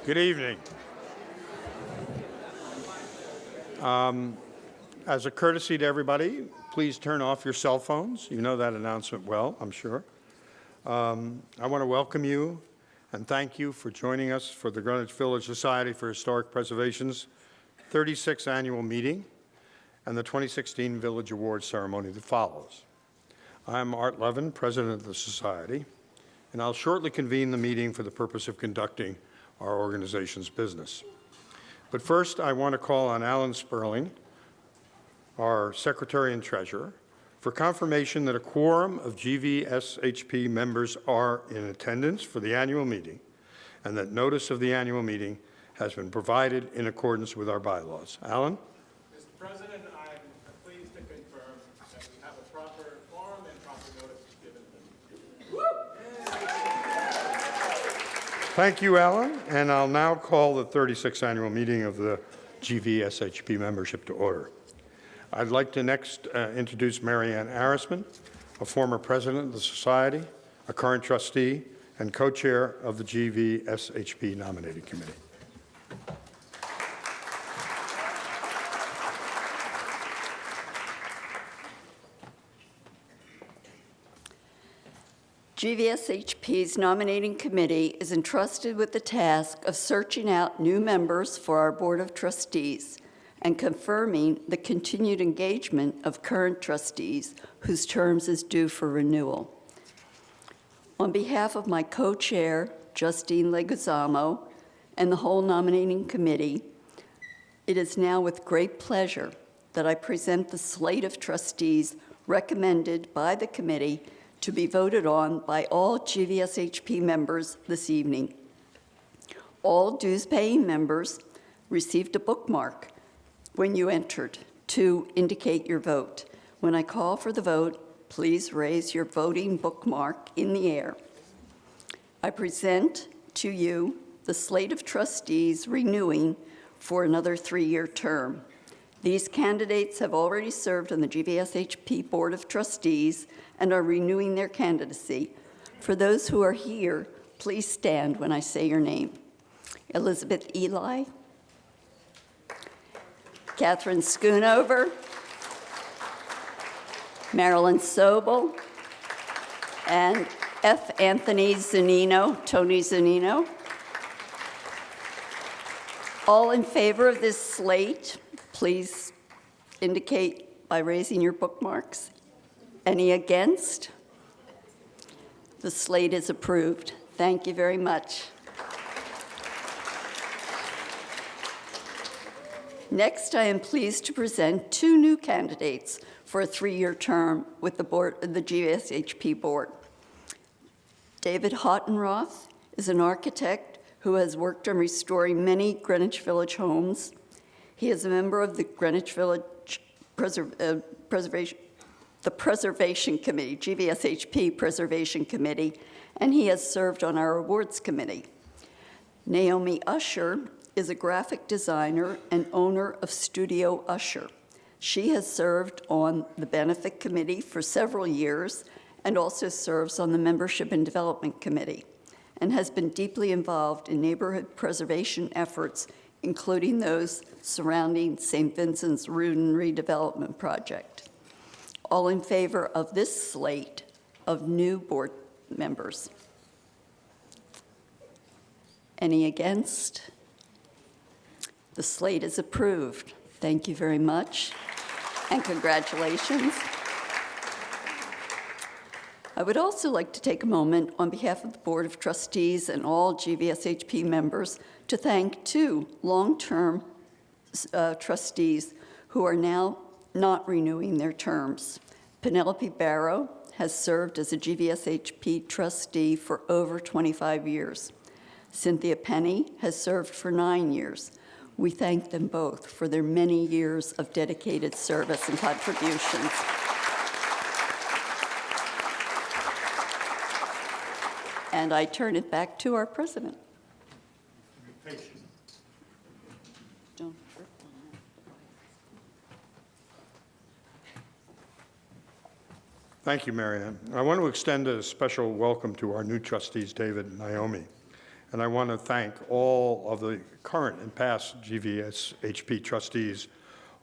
Good evening. As a courtesy to everybody, please turn off your cell phones. You know that announcement well, I'm sure. I want to welcome you and thank you for joining us for the Greenwich Village Society for Historic Preservation's 36th annual meeting and the 2016 Village Awards ceremony that follows. I'm Art Levin, president of the Society, and I'll shortly convene the meeting for the purpose of conducting our organization's business. But first, I want to call on Alan Sperling, our secretary and treasurer, for confirmation that a quorum of GVSHP members are in attendance for the annual meeting and that notice of the annual meeting has been provided in accordance with our bylaws. Alan? Mr. President, I'm pleased to confirm that we have a proper quorum and proper notice given. Thank you, Alan. And I'll now call the 36th annual meeting of the GVSHP membership to order. I'd like to next introduce Ann Arisman, a former president of the Society, a current trustee, and co-chair of the GVSHP nominating committee. GVSHP's nominating committee is entrusted with the task of searching out new members for our Board of Trustees and confirming the continued engagement of current trustees whose terms is due for renewal. On behalf of my co-chair, Justine Leguizamo, and the whole nominating committee, it is now with great pleasure that I present the slate of trustees recommended by the committee to be voted on by all GVSHP members this evening. All dues-paying members received a bookmark when you entered to indicate your vote. When I call for the vote, please raise your voting bookmark in the air. I present to you the slate of trustees renewing for another 3-year term. These candidates have already served on the GVSHP Board of Trustees and are renewing their candidacy. For those who are here, please stand when I say your name. Elizabeth Eli, Catherine Schoonover, Marilyn Sobel, and F. Anthony Zanino, Tony Zanino. All in favor of this slate, please indicate by raising your bookmarks. Any against? The slate is approved. Thank you very much. Next, I am pleased to present 2 new candidates for a 3-year term with the GVSHP Board. David Hottenroth is an architect who has worked on restoring many Greenwich Village homes. He is a member of the Greenwich Village Preservation Committee, GVSHP Preservation Committee, and he has served on our awards committee. Naomi Usher is a graphic designer and owner of Studio Usher. She has served on the benefit committee for several years and also serves on the membership and development committee and has been deeply involved in neighborhood preservation efforts, including those surrounding St. Vincent's Rudin redevelopment project. All in favor of this slate of new board members? Any against? The slate is approved. Thank you very much, and congratulations. I would also like to take a moment on behalf of the Board of Trustees and all GVSHP members to thank 2 long-term trustees who are now not renewing their terms. Penelope Barrow has served as a GVSHP trustee for over 25 years. Cynthia Penny has served for 9 years. We thank them both for their many years of dedicated service and contributions. And I turn it back to our president. Be patient. Don't trip on that. Thank you, Marianne. I want to extend a special welcome to our new trustees, David and Naomi, and I want to thank all of the current and past GVSHP trustees,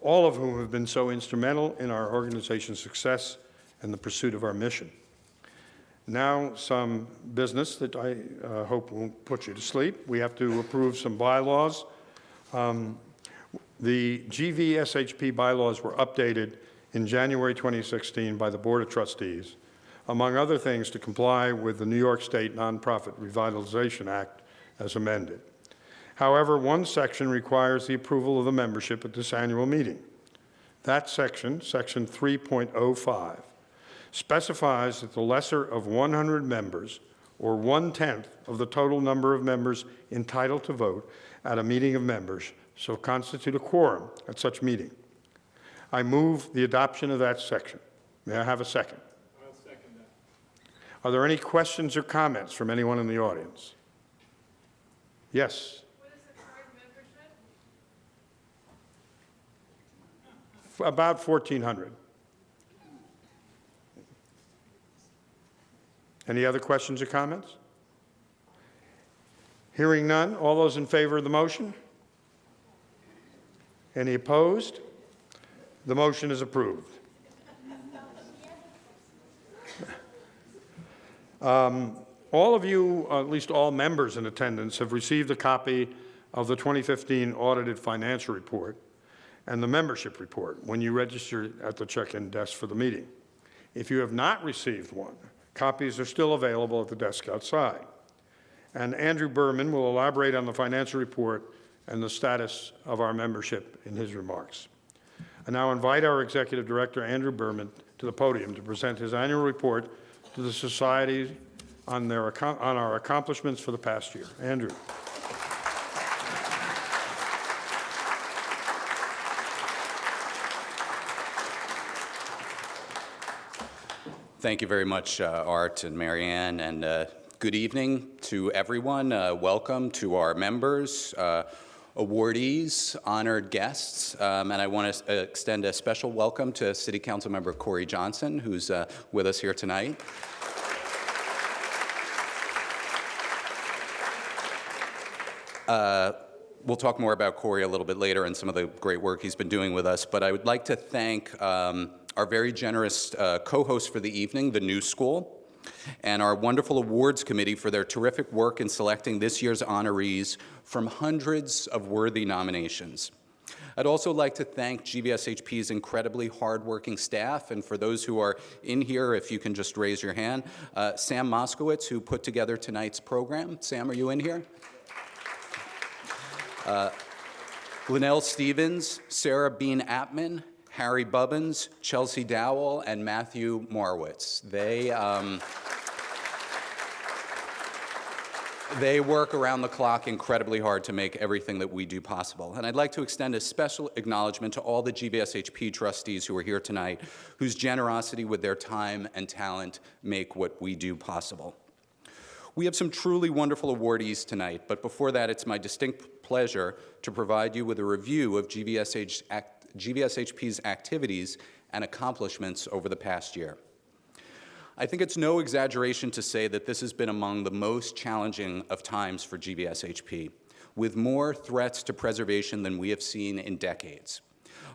all of whom have been so instrumental in our organization's success and the pursuit of our mission. Now, some business that I hope won't put you to sleep. We have to approve some bylaws. The GVSHP bylaws were updated in January 2016 by the Board of Trustees, among other things to comply with the New York State Nonprofit Revitalization Act as amended. However, one section requires the approval of the membership at this annual meeting. That section, Section 3.05, specifies that the lesser of 100 members, or 1/10 of the total number of members entitled to vote at a meeting of members, shall constitute a quorum at such meeting. I move the adoption of that section. May I have a second? I'll second that. Are there any questions or comments from anyone in the audience? Yes? What is the current membership? About 1,400. Any other questions or comments? Hearing none, all those in favor of the motion? Any opposed? The motion is approved. All of you, at least all members in attendance, have received a copy of the 2015 audited financial report and the membership report when you registered at the check-in desk for the meeting. If you have not received one, copies are still available at the desk outside. And Andrew Berman will elaborate on the financial report and the status of our membership in his remarks. I now invite our Executive Director, Andrew Berman, to the podium to present his annual report to the Society on our accomplishments for the past year. Andrew. Thank you very much, Art and Marianne, and good evening to everyone. Welcome to our members, awardees, honored guests, and I want to extend a special welcome to City Council member Corey Johnson, who's with us here tonight. We'll talk more about Corey a little bit later and some of the great work he's been doing with us, but I would like to thank our very generous co-host for the evening, the New School, and our wonderful awards committee for their terrific work in selecting this year's honorees from hundreds of worthy nominations. I'd also like to thank GVSHP's incredibly hardworking staff, and for those who are in here, if you can just raise your hand, Sam Moskowitz, who put together tonight's program. Sam, are you in here? Linnell Stevens, Sarah Bean Appman, Harry Bubbins, Chelsea Dowell, and Matthew Morwitz. They work around the clock incredibly hard to make everything that we do possible. And I'd like to extend a special acknowledgement to all the GVSHP trustees who are here tonight, whose generosity with their time and talent make what we do possible. We have some truly wonderful awardees tonight, but before that, it's my distinct pleasure to provide you with a review of GVSHP's activities and accomplishments over the past year. I think it's no exaggeration to say that this has been among the most challenging of times for GVSHP, with more threats to preservation than we have seen in decades.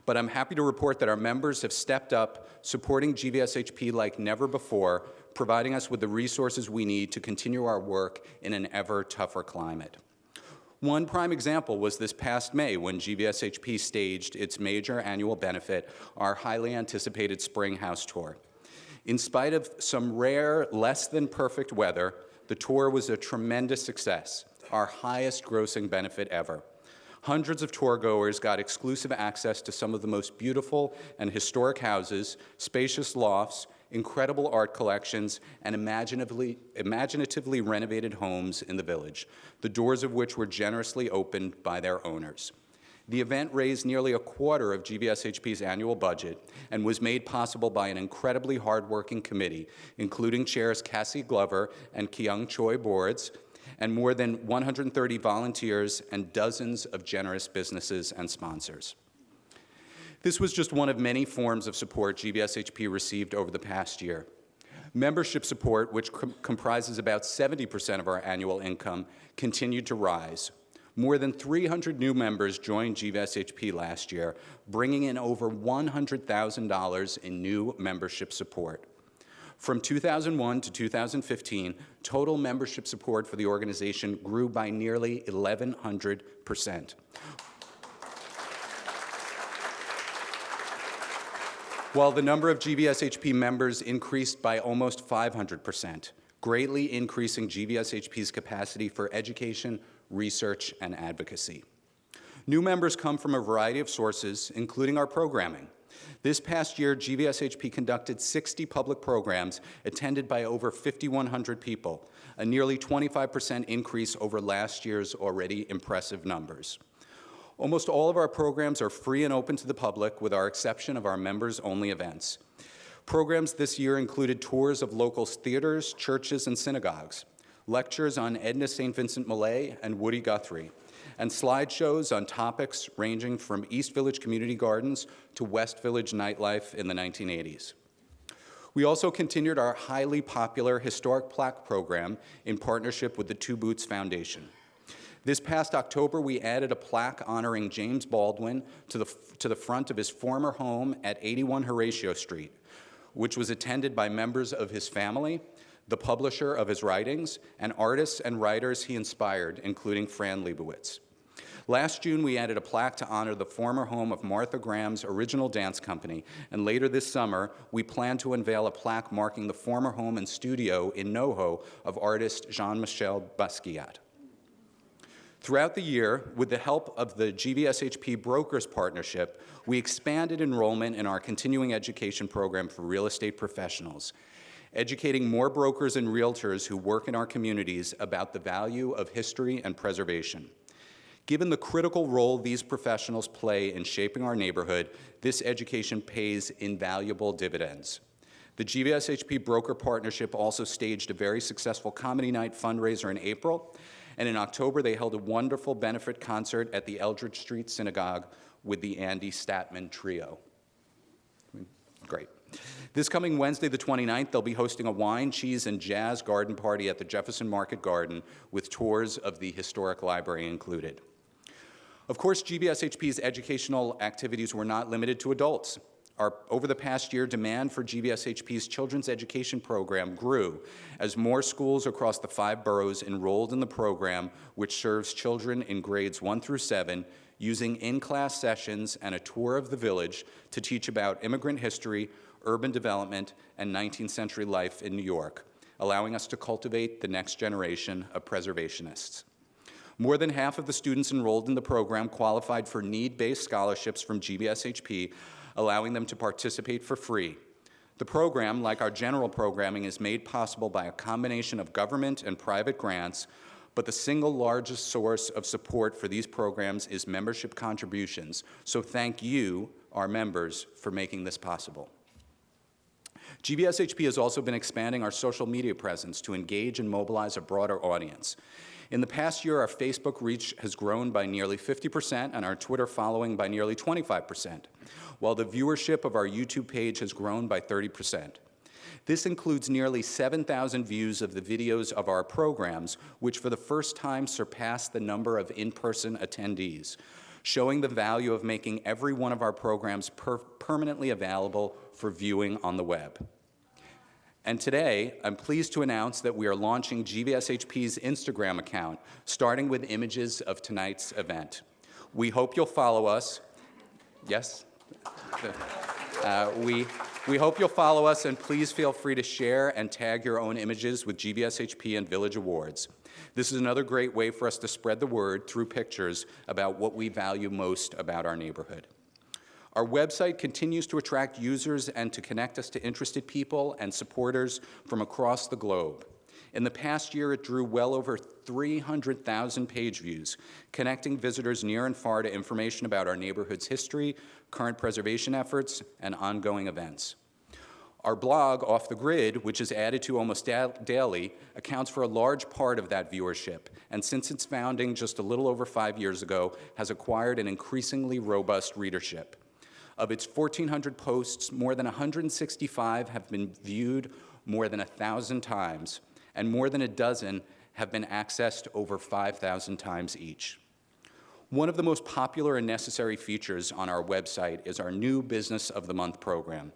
But I'm happy to report that our members have stepped up, supporting GVSHP like never before, providing us with the resources we need to continue our work in an ever tougher climate. One prime example was this past May when GVSHP staged its major annual benefit, our highly anticipated Spring House Tour. In spite of some rare, less than perfect weather, the tour was a tremendous success, our highest grossing benefit ever. Hundreds of tour goers got exclusive access to some of the most beautiful and historic houses, spacious lofts, incredible art collections, and imaginatively renovated homes in the village, the doors of which were generously opened by their owners. The event raised nearly a quarter of GVSHP's annual budget and was made possible by an incredibly hardworking committee, including chairs Cassie Glover and Kyung Choi Boards, and more than 130 volunteers and dozens of generous businesses and sponsors. This was just one of many forms of support GVSHP received over the past year. Membership support, which comprises about 70% of our annual income, continued to rise. More than 300 new members joined GVSHP last year, bringing in over $100,000 in new membership support. From 2001 to 2015, total membership support for the organization grew by nearly 1,100%. While the number of GVSHP members increased by almost 500%, greatly increasing GVSHP's capacity for education, research, and advocacy. New members come from a variety of sources, including our programming. This past year, GVSHP conducted 60 public programs attended by over 5,100 people, a nearly 25% increase over last year's already impressive numbers. Almost all of our programs are free and open to the public, with our exception of our members-only events. Programs this year included tours of local theaters, churches, and synagogues, lectures on Edna St. Vincent Millay and Woody Guthrie, and slideshows on topics ranging from East Village Community Gardens to West Village nightlife in the 1980s. We also continued our highly popular historic plaque program in partnership with the Two Boots Foundation. This past October, we added a plaque honoring James Baldwin to the front of his former home at 81 Horatio Street, which was attended by members of his family, the publisher of his writings, and artists and writers he inspired, including Fran Lebowitz. Last June, we added a plaque to honor the former home of Martha Graham's original dance company, and later this summer, we plan to unveil a plaque marking the former home and studio in NoHo of artist Jean-Michel Basquiat. Throughout the year, with the help of the GVSHP Brokers Partnership, we expanded enrollment in our continuing education program for real estate professionals, educating more brokers and realtors who work in our communities about the value of history and preservation. Given the critical role these professionals play in shaping our neighborhood, this education pays invaluable dividends. The GVSHP Broker Partnership also staged a very successful comedy night fundraiser in April, and in October they held a wonderful benefit concert at the Eldridge Street Synagogue with the Andy Statman Trio. Great. This coming Wednesday, the 29th, they'll be hosting a wine, cheese, and jazz garden party at the Jefferson Market Garden with tours of the historic library included. Of course, GVSHP's educational activities were not limited to adults. Over the past year, demand for GVSHP's children's education program grew as more schools across the 5 boroughs enrolled in the program, which serves children in grades 1 through 7, using in-class sessions and a tour of the village to teach about immigrant history, urban development, and 19th century life in New York, allowing us to cultivate the next generation of preservationists. More than half of the students enrolled in the program qualified for need-based scholarships from GVSHP, allowing them to participate for free. The program, like our general programming, is made possible by a combination of government and private grants, but the single largest source of support for these programs is membership contributions. So thank you, our members, for making this possible. GVSHP has also been expanding our social media presence to engage and mobilize a broader audience. In the past year, our Facebook reach has grown by nearly 50% and our Twitter following by nearly 25%, while the viewership of our YouTube page has grown by 30%. This includes nearly 7,000 views of the videos of our programs, which for the first time surpassed the number of in-person attendees, showing the value of making every one of our programs permanently available for viewing on the web. And today, I'm pleased to announce that we are launching GVSHP's Instagram account, starting with images of tonight's event. We hope you'll follow us. Yes? We hope you'll follow us, and please feel free to share and tag your own images with GVSHP and Village Awards. This is another great way for us to spread the word through pictures about what we value most about our neighborhood. Our website continues to attract users and to connect us to interested people and supporters from across the globe. In the past year, it drew well over 300,000 page views, connecting visitors near and far to information about our neighborhood's history, current preservation efforts, and ongoing events. Our blog, Off the Grid, which is added to almost daily, accounts for a large part of that viewership, and since its founding just a little over 5 years ago, has acquired an increasingly robust readership. Of its 1,400 posts, more than 165 have been viewed more than 1,000 times, and more than a dozen have been accessed over 5,000 times each. One of the most popular and necessary features on our website is our new Business of the Month program.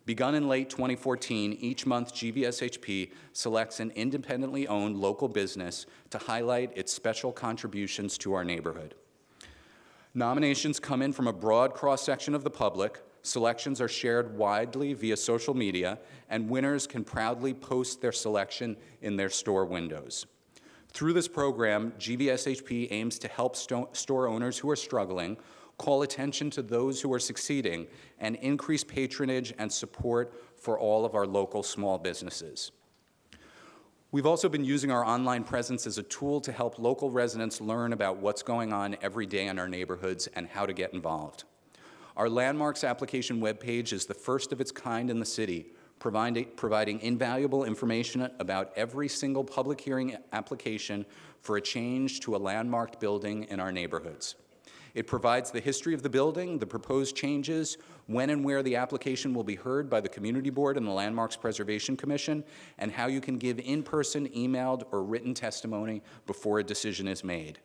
Begun in late 2014, each month GVSHP selects an independently owned local business to highlight its special contributions to our neighborhood. Nominations come in from a broad cross-section of the public, selections are shared widely via social media, and winners can proudly post their selection in their store windows. Through this program, GVSHP aims to help store owners who are struggling, call attention to those who are succeeding, and increase patronage and support for all of our local small businesses. We've also been using our online presence as a tool to help local residents learn about what's going on every day in our neighborhoods and how to get involved. Our landmarks application webpage is the first of its kind in the city, providing invaluable information about every single public hearing application for a change to a landmarked building in our neighborhoods. It provides the history of the building, the proposed changes, when and where the application will be heard by the Community Board and the Landmarks Preservation Commission, and how you can give in-person, emailed, or written testimony before a decision is made.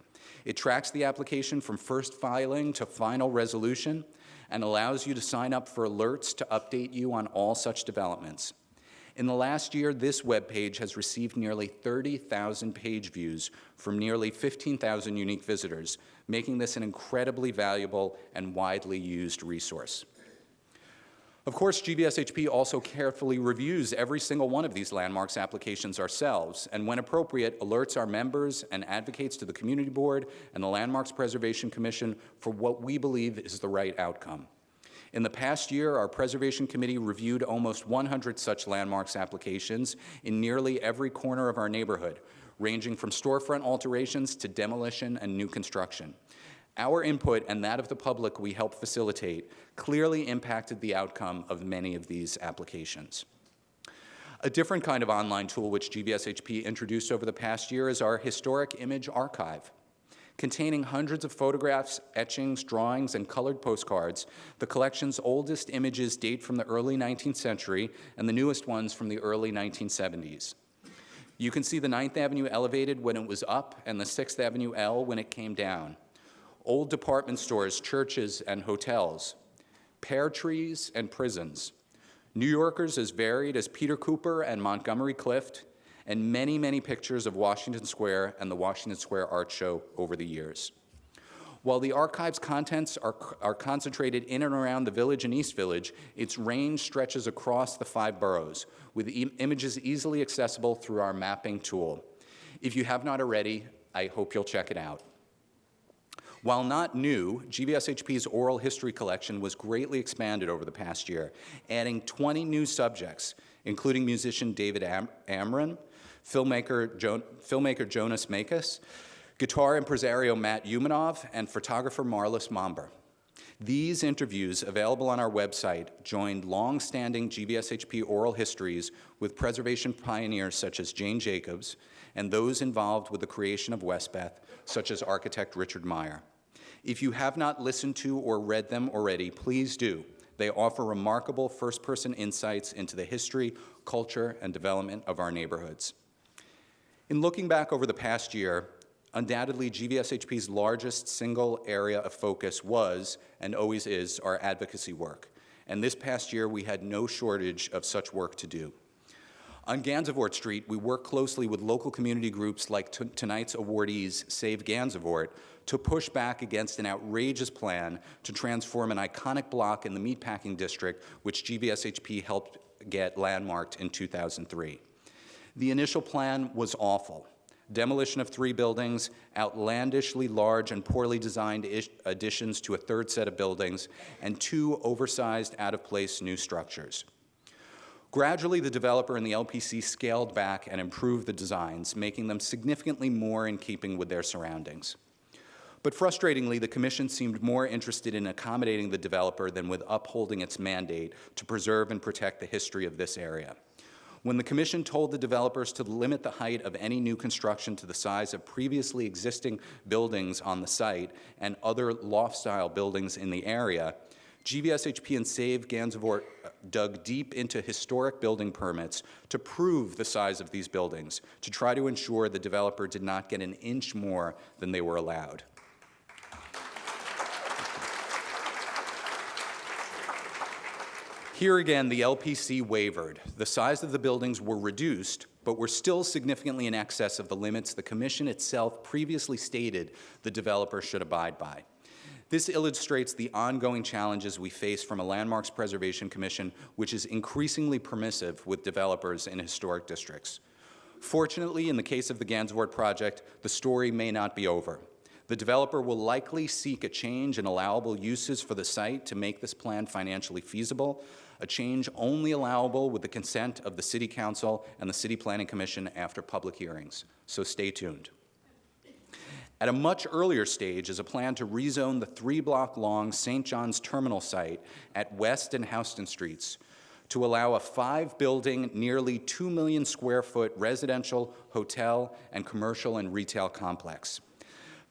It tracks the application from first filing to final resolution and allows you to sign up for alerts to update you on all such developments. In the last year, this webpage has received nearly 30,000 page views from nearly 15,000 unique visitors, making this an incredibly valuable and widely used resource. Of course, GVSHP also carefully reviews every single one of these landmarks applications ourselves, and when appropriate, alerts our members and advocates to the Community Board and the Landmarks Preservation Commission for what we believe is the right outcome. In the past year, our Preservation Committee reviewed almost 100 such landmarks applications in nearly every corner of our neighborhood, ranging from storefront alterations to demolition and new construction. Our input and that of the public we help facilitate clearly impacted the outcome of many of these applications. A different kind of online tool which GVSHP introduced over the past year is our Historic Image Archive. Containing hundreds of photographs, etchings, drawings, and colored postcards, the collection's oldest images date from the early 19th century and the newest ones from the early 1970s. You can see the 9th Avenue elevated when it was up and the 6th Avenue L when it came down. Old department stores, churches, and hotels, pear trees and prisons, New Yorkers as varied as Peter Cooper and Montgomery Clift, and many, many pictures of Washington Square and the Washington Square Art Show over the years. While the archive's contents are concentrated in and around the Village and East Village, its range stretches across the 5 boroughs, with images easily accessible through our mapping tool. If you have not already, I hope you'll check it out. While not new, GVSHP's oral history collection was greatly expanded over the past year, adding 20 new subjects, including musician David Amron, filmmaker Jonas Makis, guitar impresario Matt Umanov, and photographer Marlis Momber. These interviews, available on our website, joined long-standing GVSHP oral histories with preservation pioneers such as Jane Jacobs and those involved with the creation of Westbeth, such as architect Richard Meyer. If you have not listened to or read them already, please do. They offer remarkable first-person insights into the history, culture, and development of our neighborhoods. In looking back over the past year, undoubtedly GVSHP's largest single area of focus was, and always is, our advocacy work. And this past year, we had no shortage of such work to do. On Gansevoort Street, we work closely with local community groups like tonight's awardees, Save Gansevoort, to push back against an outrageous plan to transform an iconic block in the meatpacking district, which GVSHP helped get landmarked in 2003. The initial plan was awful. Demolition of 3 buildings, outlandishly large and poorly designed additions to a 3rd set of buildings, and 2 oversized, out-of-place new structures. Gradually, the developer and the LPC scaled back and improved the designs, making them significantly more in keeping with their surroundings. But frustratingly, the Commission seemed more interested in accommodating the developer than with upholding its mandate to preserve and protect the history of this area. When the Commission told the developers to limit the height of any new construction to the size of previously existing buildings on the site and other loft-style buildings in the area, GVSHP and Save Gansevoort dug deep into historic building permits to prove the size of these buildings, to try to ensure the developer did not get an inch more than they were allowed. Here again, the LPC wavered. The size of the buildings were reduced, but were still significantly in excess of the limits the commission itself previously stated the developer should abide by. This illustrates the ongoing challenges we face from a Landmarks Preservation Commission, which is increasingly permissive with developers in historic districts. Fortunately, in the case of the Gansevoort project, the story may not be over. The developer will likely seek a change in allowable uses for the site to make this plan financially feasible, a change only allowable with the consent of the City Council and the City Planning Commission after public hearings. So stay tuned. At a much earlier stage is a plan to rezone the 3-block-long St. John's Terminal site at West and Houston Streets to allow a 5-building, nearly 2 million square foot residential, hotel, and commercial and retail complex.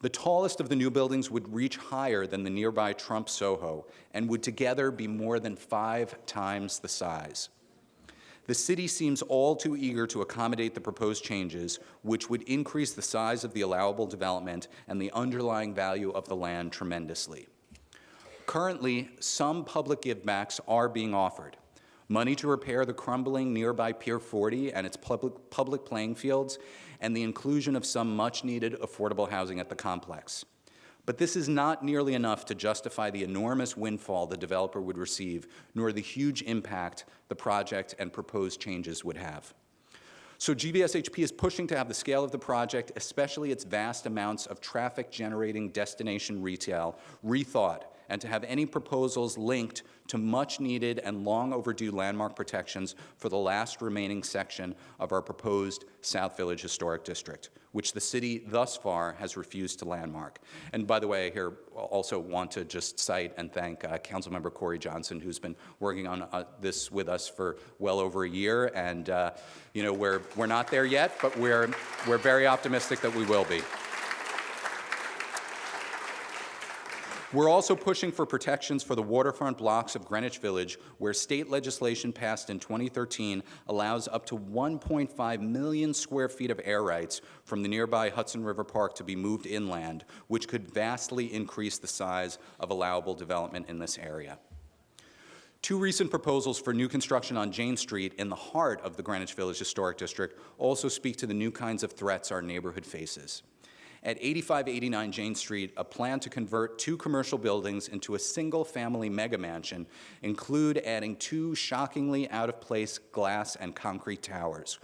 The tallest of the new buildings would reach higher than the nearby Trump Soho and would together be more than 5 times the size. The city seems all too eager to accommodate the proposed changes, which would increase the size of the allowable development and the underlying value of the land tremendously. Currently, some public givebacks are being offered. Money to repair the crumbling nearby Pier 40 and its public playing fields, and the inclusion of some much-needed affordable housing at the complex. But this is not nearly enough to justify the enormous windfall the developer would receive, nor the huge impact the project and proposed changes would have. So GVSHP is pushing to have the scale of the project, especially its vast amounts of traffic-generating destination retail, rethought, and to have any proposals linked to much-needed and long-overdue landmark protections for the last remaining section of our proposed South Village Historic District, which the city thus far has refused to landmark. And by the way, I here also want to just cite and thank Councilmember Corey Johnson, who's been working on this with us for well over a year. And you know, we're not there yet, but we're very optimistic that we will be. We're also pushing for protections for the waterfront blocks of Greenwich Village, where state legislation passed in 2013 allows up to 1.5 million square feet of air rights from the nearby Hudson River Park to be moved inland, which could vastly increase the size of allowable development in this area. 2 recent proposals for new construction on Jane Street in the heart of the Greenwich Village Historic District also speak to the new kinds of threats our neighborhood faces. At 8589 Jane Street, a plan to convert 2 commercial buildings into a single-family mega mansion include adding 2 shockingly out-of-place glass and concrete towers,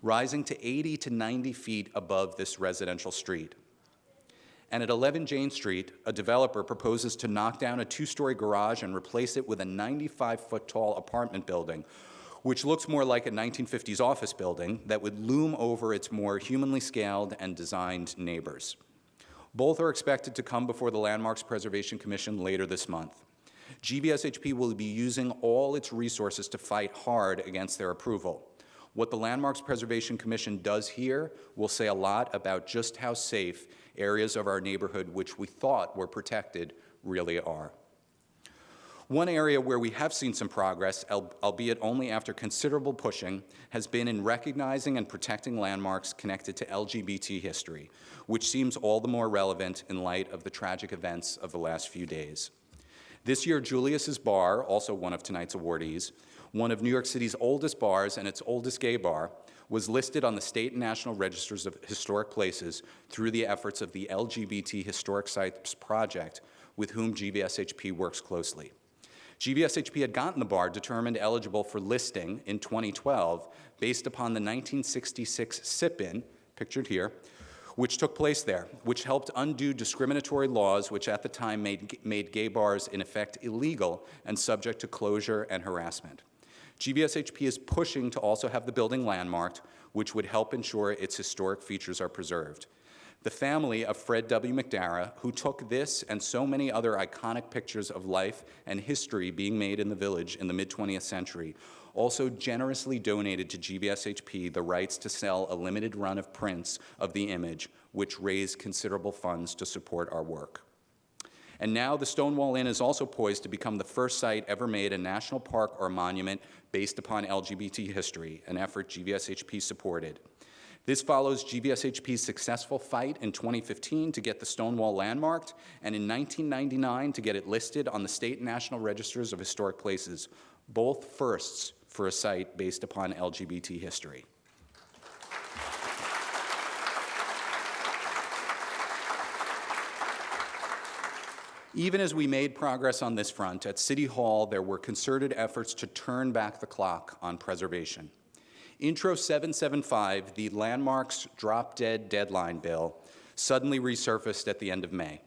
rising to 80 to 90 feet above this residential street. And at 11 Jane Street, a developer proposes to knock down a 2-story garage and replace it with a 95-foot-tall apartment building, which looks more like a 1950s office building that would loom over its more humanly scaled and designed neighbors. Both are expected to come before the Landmarks Preservation Commission later this month. GVSHP will be using all its resources to fight hard against their approval. What the Landmarks Preservation Commission does here will say a lot about just how safe areas of our neighborhood which we thought were protected really are. One area where we have seen some progress, albeit only after considerable pushing, has been in recognizing and protecting landmarks connected to LGBT history, which seems all the more relevant in light of the tragic events of the last few days. This year, Julius Bar, also one of tonight's awardees, one of New York City's oldest bars and its oldest gay bar, was listed on the state and national registers of historic places through the efforts of the LGBT Historic Sites Project, with whom GVSHP works closely. GVSHP had gotten the bar determined eligible for listing in 2012 based upon the 1966 sit-in, pictured here, which took place there, which helped undo discriminatory laws which at the time made gay bars in effect illegal and subject to closure and harassment. GVSHP is pushing to also have the building landmarked, which would help ensure its historic features are preserved. The family of Fred W. McDara, who took this and so many other iconic pictures of life and history being made in the village in the mid-20th century, also generously donated to GVSHP the rights to sell a limited run of prints of the image, which raised considerable funds to support our work. And now the Stonewall Inn is also poised to become the first site ever made a national park or monument based upon LGBT history, an effort GVSHP supported. This follows GVSHP's successful fight in 2015 to get the Stonewall landmarked, and in 1999 to get it listed on the state and national registers of historic places, both firsts for a site based upon LGBT history. Even as we made progress on this front, at City Hall there were concerted efforts to turn back the clock on preservation. Intro 775, the Landmarks Drop-Dead Deadline Bill, suddenly resurfaced at the end of May.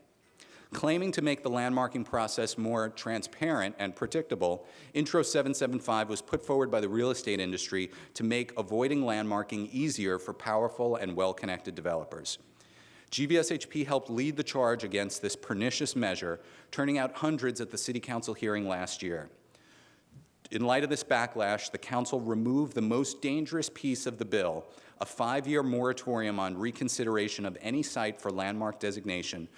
Claiming to make the landmarking process more transparent and predictable, Intro 775 was put forward by the real estate industry to make avoiding landmarking easier for powerful and well-connected developers. GVSHP helped lead the charge against this pernicious measure, turning out hundreds at the City Council hearing last year. In light of this backlash, the Council removed the most dangerous piece of the bill, a 5-year moratorium on reconsideration of any site for landmark designation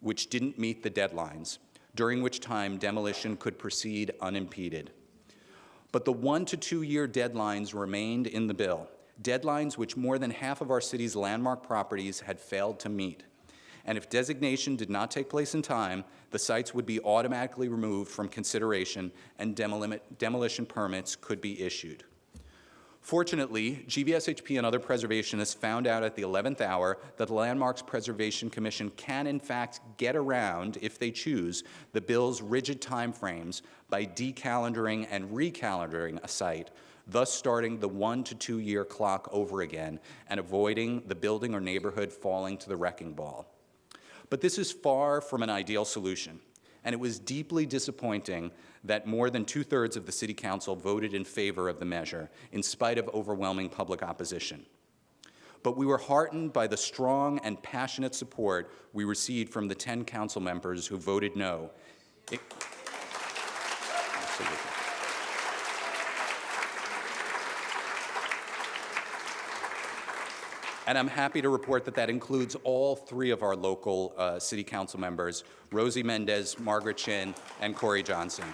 which didn't meet the deadlines, during which time demolition could proceed unimpeded. But the 1 to 2 year deadlines remained in the bill, deadlines which more than half of our city's landmark properties had failed to meet. And if designation did not take place in time, the sites would be automatically removed from consideration and demolition permits could be issued. Fortunately, GVSHP and other preservationists found out at the 11th hour that the Landmarks Preservation Commission can in fact get around, if they choose, the bill's rigid timeframes by decalendaring and recalendaring a site, thus starting the 1 to 2 year clock over again and avoiding the building or neighborhood falling to the wrecking ball. But this is far from an ideal solution, and it was deeply disappointing that more than 2/3 of the City Council voted in favor of the measure, in spite of overwhelming public opposition. But we were heartened by the strong and passionate support we received from the 10 council members who voted no. And I'm happy to report that that includes all 3 of our local city council members, Rosie Mendez, Margaret Chin, and Corey Johnson.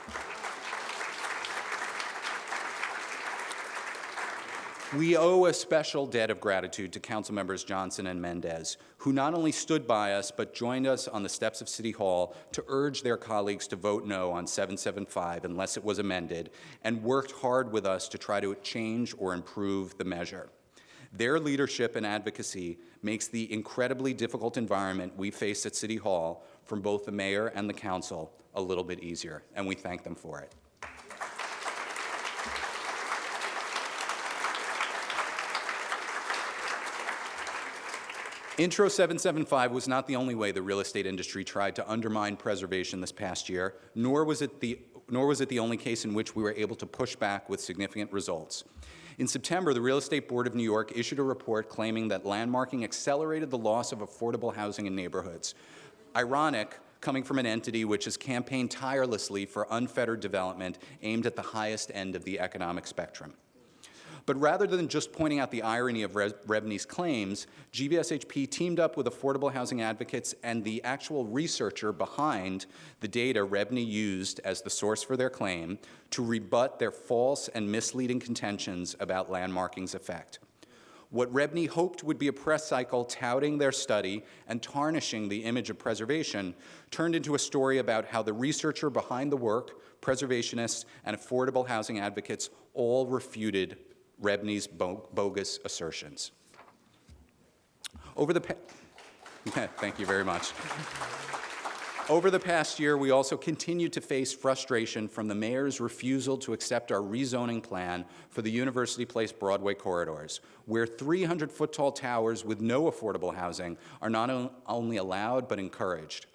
We owe a special debt of gratitude to council members Johnson and Mendez, who not only stood by us, but joined us on the steps of City Hall to urge their colleagues to vote no on 775 unless it was amended, and worked hard with us to try to change or improve the measure. Their leadership and advocacy makes the incredibly difficult environment we face at City Hall from both the mayor and the council a little bit easier, and we thank them for it. Intro 775 was not the only way the real estate industry tried to undermine preservation this past year, nor was it the only case in which we were able to push back with significant results. In September, the Real Estate Board of New York issued a report claiming that landmarking accelerated the loss of affordable housing in neighborhoods. Ironic, coming from an entity which has campaigned tirelessly for unfettered development aimed at the highest end of the economic spectrum. But rather than just pointing out the irony of Rebney's claims, GVSHP teamed up with affordable housing advocates and the actual researcher behind the data Rebney used as the source for their claim to rebut their false and misleading contentions about landmarking's effect. What Rebney hoped would be a press cycle touting their study and tarnishing the image of preservation turned into a story about how the researcher behind the work, preservationists, and affordable housing advocates all refuted Rebney's bogus assertions. Thank you very much. Over the past year, we also continued to face frustration from the mayor's refusal to accept our rezoning plan for the University Place Broadway corridors, where 300-foot-tall towers with no affordable housing are not only allowed but encouraged.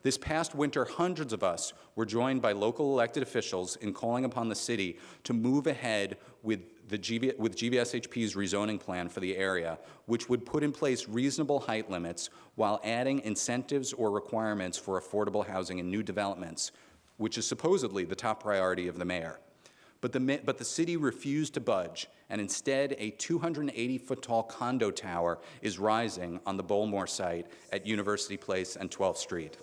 This past winter, hundreds of us were joined by local elected officials in calling upon the city to move ahead with GVSHP's rezoning plan for the area, which would put in place reasonable height limits while adding incentives or requirements for affordable housing in new developments, which is supposedly the top priority of the mayor. But the city refused to budge, and instead a 280-foot-tall condo tower is rising on the Bowlmore site at University Place and 12th Street.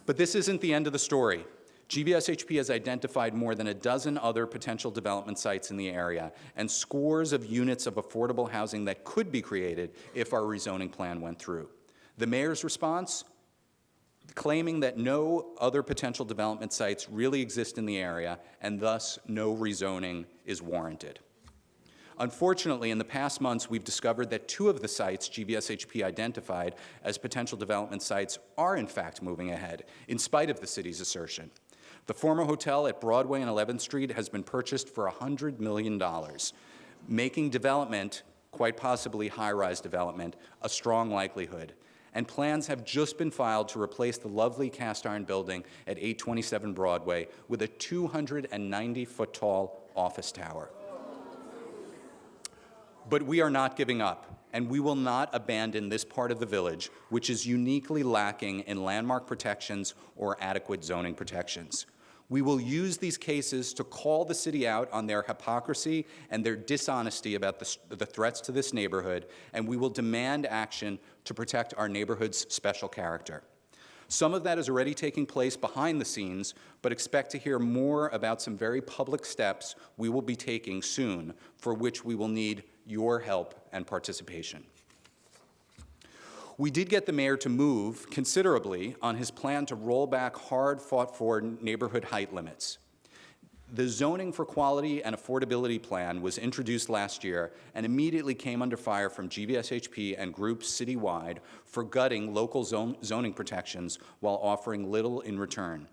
But this isn't the end of the story. GVSHP has identified more than a dozen other potential development sites in the area and scores of units of affordable housing that could be created if our rezoning plan went through. The mayor's response? Claiming that no other potential development sites really exist in the area and thus no rezoning is warranted. Unfortunately, in the past months, we've discovered that 2 of the sites GVSHP identified as potential development sites are in fact moving ahead, in spite of the city's assertion. The former hotel at Broadway and 11th Street has been purchased for $100 million, making development, quite possibly high-rise development, a strong likelihood. And plans have just been filed to replace the lovely cast-iron building at 827 Broadway with a 290-foot-tall office tower. But we are not giving up, and we will not abandon this part of the village, which is uniquely lacking in landmark protections or adequate zoning protections. We will use these cases to call the city out on their hypocrisy and their dishonesty about the threats to this neighborhood, and we will demand action to protect our neighborhood's special character. Some of that is already taking place behind the scenes, but expect to hear more about some very public steps we will be taking soon, for which we will need your help and participation. We did get the mayor to move considerably on his plan to roll back hard-fought-for neighborhood height limits. The Zoning for Quality and Affordability Plan was introduced last year and immediately came under fire from GVSHP and groups citywide for gutting local zoning protections while offering little in return.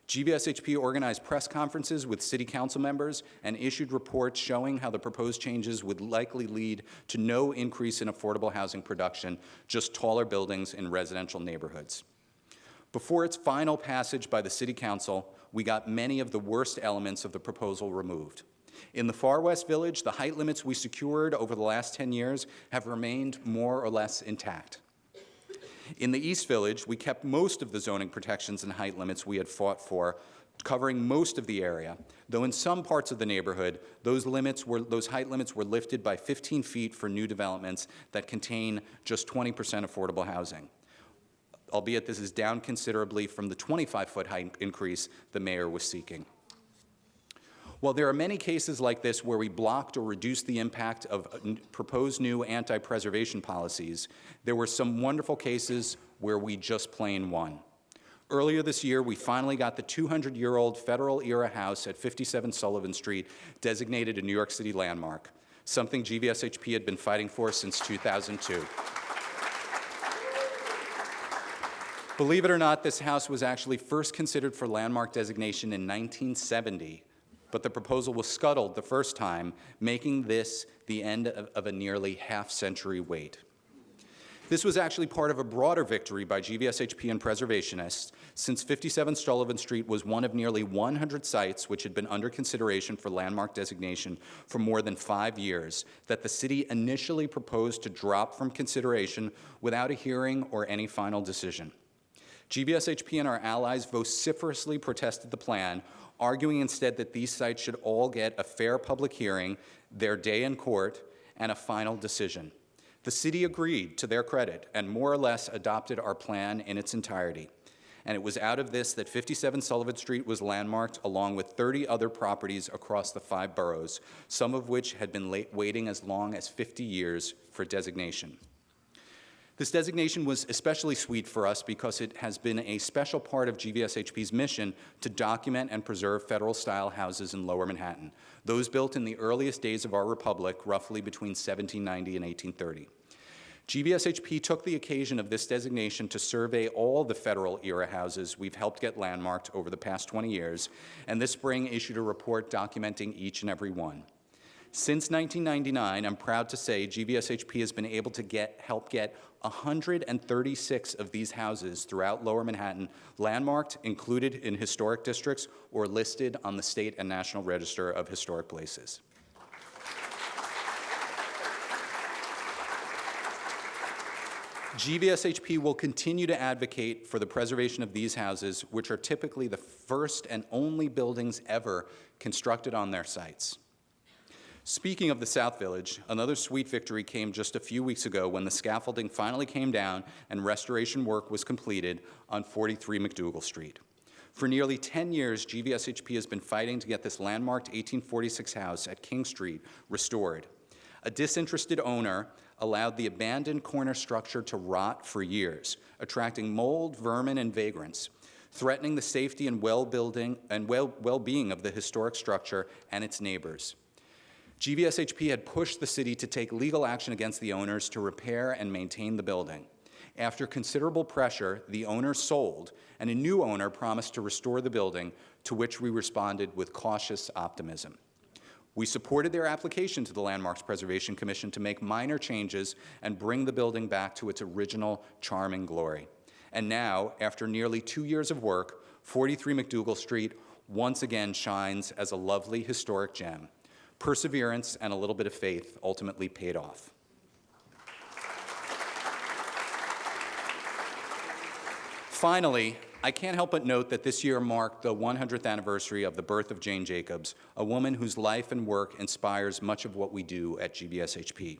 GVSHP organized press conferences with city council members and issued reports showing how the proposed changes would likely lead to no increase in affordable housing production, just taller buildings in residential neighborhoods. Before its final passage by the city council, we got many of the worst elements of the proposal removed. In the Far West Village, the height limits we secured over the last 10 years have remained more or less intact. In the East Village, we kept most of the zoning protections and height limits we had fought for, covering most of the area, though in some parts of the neighborhood, those height limits were lifted by 15 feet for new developments that contain just 20% affordable housing. Albeit this is down considerably from the 25-foot height increase the mayor was seeking. While there are many cases like this where we blocked or reduced the impact of proposed new anti-preservation policies, there were some wonderful cases where we just plain won. Earlier this year, we finally got the 200-year-old Federal-era house at 57 Sullivan Street designated a New York City landmark, something GVSHP had been fighting for since 2002. Believe it or not, this house was actually first considered for landmark designation in 1970, but the proposal was scuttled the first time, making this the end of a nearly half-century wait. This was actually part of a broader victory by GVSHP and preservationists, since 57 Sullivan Street was one of nearly 100 sites which had been under consideration for landmark designation for more than 5 years, that the city initially proposed to drop from consideration without a hearing or any final decision. GVSHP and our allies vociferously protested the plan, arguing instead that these sites should all get a fair public hearing, their day in court, and a final decision. The city agreed, to their credit, and more or less adopted our plan in its entirety. And it was out of this that 57 Sullivan Street was landmarked, along with 30 other properties across the 5 boroughs, some of which had been waiting as long as 50 years for designation. This designation was especially sweet for us because it has been a special part of GVSHP's mission to document and preserve federal-style houses in Lower Manhattan, those built in the earliest days of our republic, roughly between 1790 and 1830. GVSHP took the occasion of this designation to survey all the federal-era houses we've helped get landmarked over the past 20 years, and this spring issued a report documenting each and every one. Since 1999, I'm proud to say GVSHP has been able to help get 136 of these houses throughout Lower Manhattan landmarked, included in historic districts, or listed on the state and national register of historic places. GVSHP will continue to advocate for the preservation of these houses, which are typically the first and only buildings ever constructed on their sites. Speaking of the South Village, another sweet victory came just a few weeks ago when the scaffolding finally came down and restoration work was completed on 43 McDougal Street. For nearly 10 years, GVSHP has been fighting to get this landmarked 1846 house at King Street restored. A disinterested owner allowed the abandoned corner structure to rot for years, attracting mold, vermin, and vagrants, threatening the safety and well-being of the historic structure and its neighbors. GVSHP had pushed the city to take legal action against the owners to repair and maintain the building. After considerable pressure, the owner sold, and a new owner promised to restore the building, to which we responded with cautious optimism. We supported their application to the Landmarks Preservation Commission to make minor changes and bring the building back to its original charming glory. And now, after nearly 2 years of work, 43 McDougal Street once again shines as a lovely historic gem. Perseverance and a little bit of faith ultimately paid off. Finally, I can't help but note that this year marked the 100th anniversary of the birth of Jane Jacobs, a woman whose life and work inspires much of what we do at GVSHP.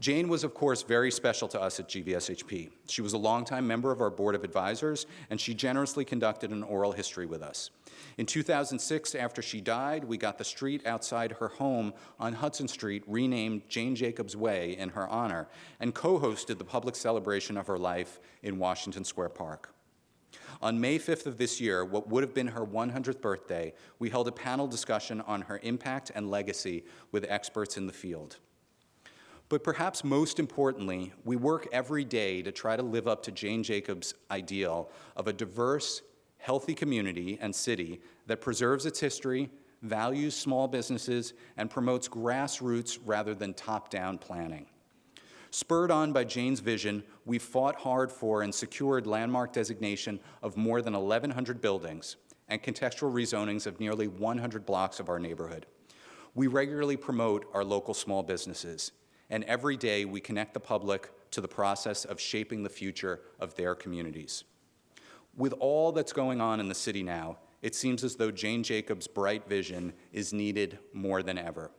Jane was, of course, very special to us at GVSHP. She was a longtime member of our Board of Advisors, and she generously conducted an oral history with us. In 2006, after she died, we got the street outside her home on Hudson Street renamed Jane Jacobs Way in her honor and co-hosted the public celebration of her life in Washington Square Park. On May 5th of this year, what would have been her 100th birthday, we held a panel discussion on her impact and legacy with experts in the field. But perhaps most importantly, we work every day to try to live up to Jane Jacobs' ideal of a diverse, healthy community and city that preserves its history, values small businesses, and promotes grassroots rather than top-down planning. Spurred on by Jane's vision, we fought hard for and secured landmark designation of more than 1,100 buildings and contextual rezonings of nearly 100 blocks of our neighborhood. We regularly promote our local small businesses, and every day we connect the public to the process of shaping the future of their communities. With all that's going on in the city now, it seems as though Jane Jacobs' bright vision is needed more than ever.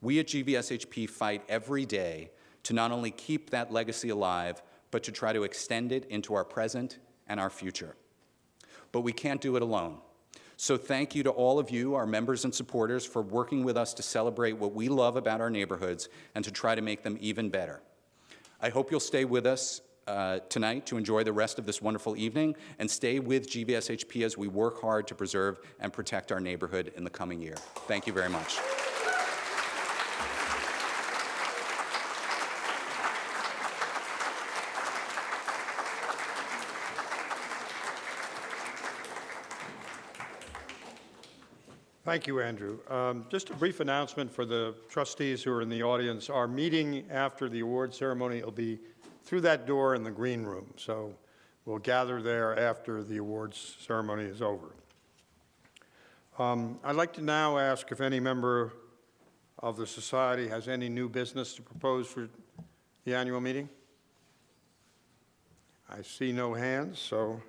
We at GVSHP fight every day to not only keep that legacy alive, but to try to extend it into our present and our future. But we can't do it alone. So thank you to all of you, our members and supporters, for working with us to celebrate what we love about our neighborhoods and to try to make them even better. I hope you'll stay with us tonight to enjoy the rest of this wonderful evening, and stay with GVSHP as we work hard to preserve and protect our neighborhood in the coming year. Thank you very much. Thank you, Andrew. Just a brief announcement for the trustees who are in the audience. Our meeting after the award ceremony will be through that door in the green room. So we'll gather there after the awards ceremony is over. I'd like to now ask if any member of the society has any new business to propose for the annual meeting. I see no hands, so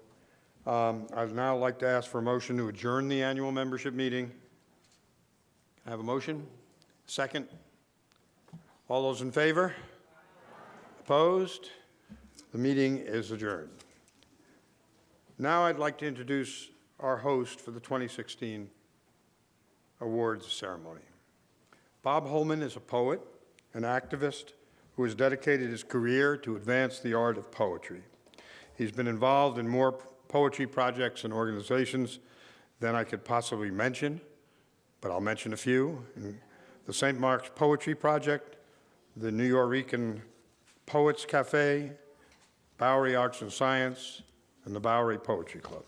I'd now like to ask for a motion to adjourn the annual membership meeting. I have a motion? Second? All those in favor? Opposed? The meeting is adjourned. Now I'd like to introduce our host for the 2016 awards ceremony. Bob Holman is a poet, an activist who has dedicated his career to advance the art of poetry. He's been involved in more poetry projects and organizations than I could possibly mention, but I'll mention a few. The St. Mark's Poetry Project, the New Yorican Poets Cafe, Bowery Arts and Science, and the Bowery Poetry Club.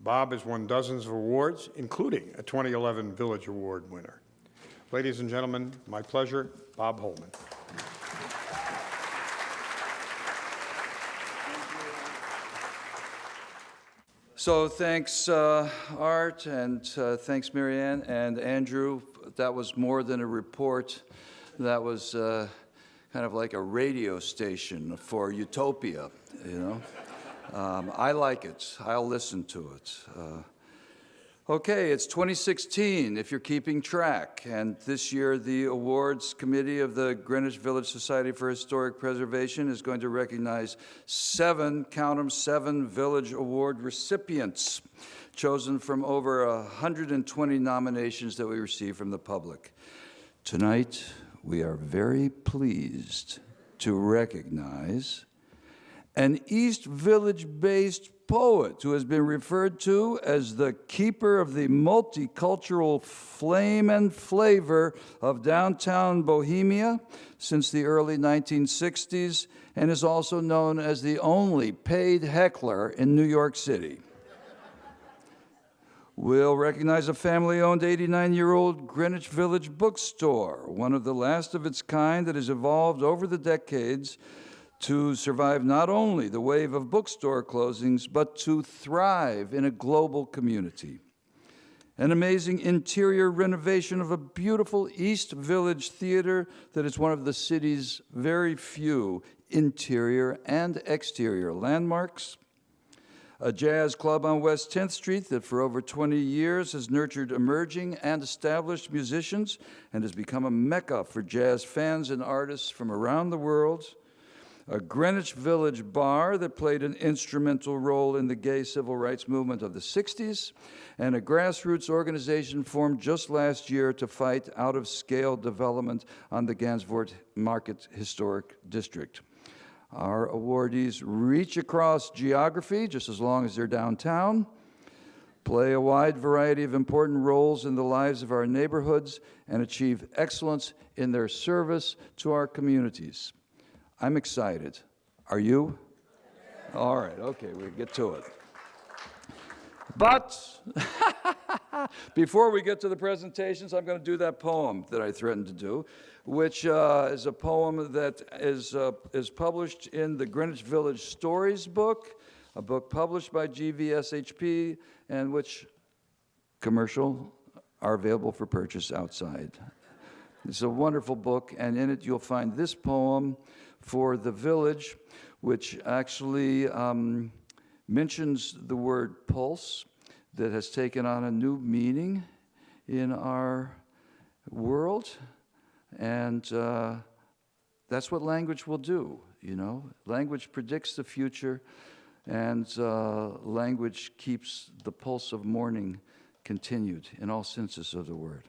Bob has won dozens of awards, including a 2011 Village Award winner. Ladies and gentlemen, my pleasure, Bob Holman. So thanks, Art, and thanks, Marianne and Andrew. That was more than a report. That was kind of like a radio station for utopia, you know. I like it. I'll listen to it. Okay, it's 2016, if you're keeping track, and this year the awards committee of the Greenwich Village Society for Historic Preservation is going to recognize 7, count them, 7 Village Award recipients chosen from over 120 nominations that we received from the public. Tonight, we are very pleased to recognize an East Village-based poet who has been referred to as the keeper of the multicultural flame and flavor of downtown Bohemia since the early 1960s, and is also known as the only paid heckler in New York City. We'll recognize a family-owned 89-year-old Greenwich Village Bookstore, one of the last of its kind that has evolved over the decades to survive not only the wave of bookstore closings, but to thrive in a global community. An amazing interior renovation of a beautiful East Village theater that is one of the city's very few interior and exterior landmarks. A jazz club on West 10th Street that for over 20 years has nurtured emerging and established musicians and has become a mecca for jazz fans and artists from around the world. A Greenwich Village Bar that played an instrumental role in the gay civil rights movement of the 60s, and a grassroots organization formed just last year to fight out-of-scale development on the Gansevoort Market Historic District. Our awardees reach across geography, just as long as they're downtown, play a wide variety of important roles in the lives of our neighborhoods, and achieve excellence in their service to our communities. I'm excited. Are you? All right, okay, we'll get to it. But before we get to the presentations, I'm going to do that poem that I threatened to do, which is a poem that is published in the Greenwich Village Stories book, a book published by GVSHP, and which commercial are available for purchase outside. It's a wonderful book, and in it you'll find this poem for the village, which actually mentions the word pulse that has taken on a new meaning in our world. And that's what language will do, you know. Language predicts the future, and language keeps the pulse of morning continued in all senses of the word.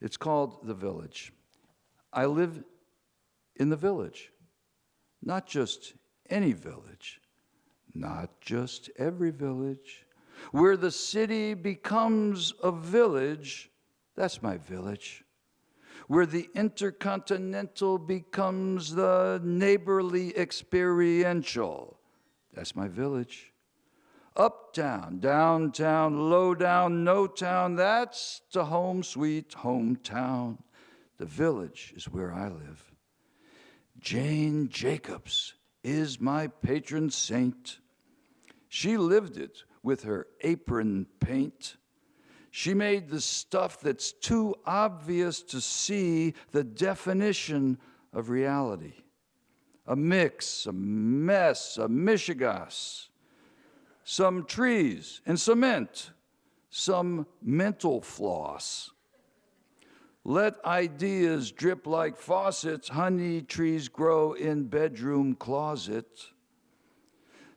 It's called The Village. I live in the village, not just any village, not just every village. Where the city becomes a village, that's my village. Where the intercontinental becomes the neighborly experiential, that's my village. Uptown, downtown, low down, no town, that's the home sweet hometown. The village is where I live. Jane Jacobs is my patron saint. She lived it with her apron paint. She made the stuff that's too obvious to see the definition of reality. A mix, a mess, a mishigas. Some trees and cement, some mental floss. Let ideas drip like faucets, honey trees grow in bedroom closet.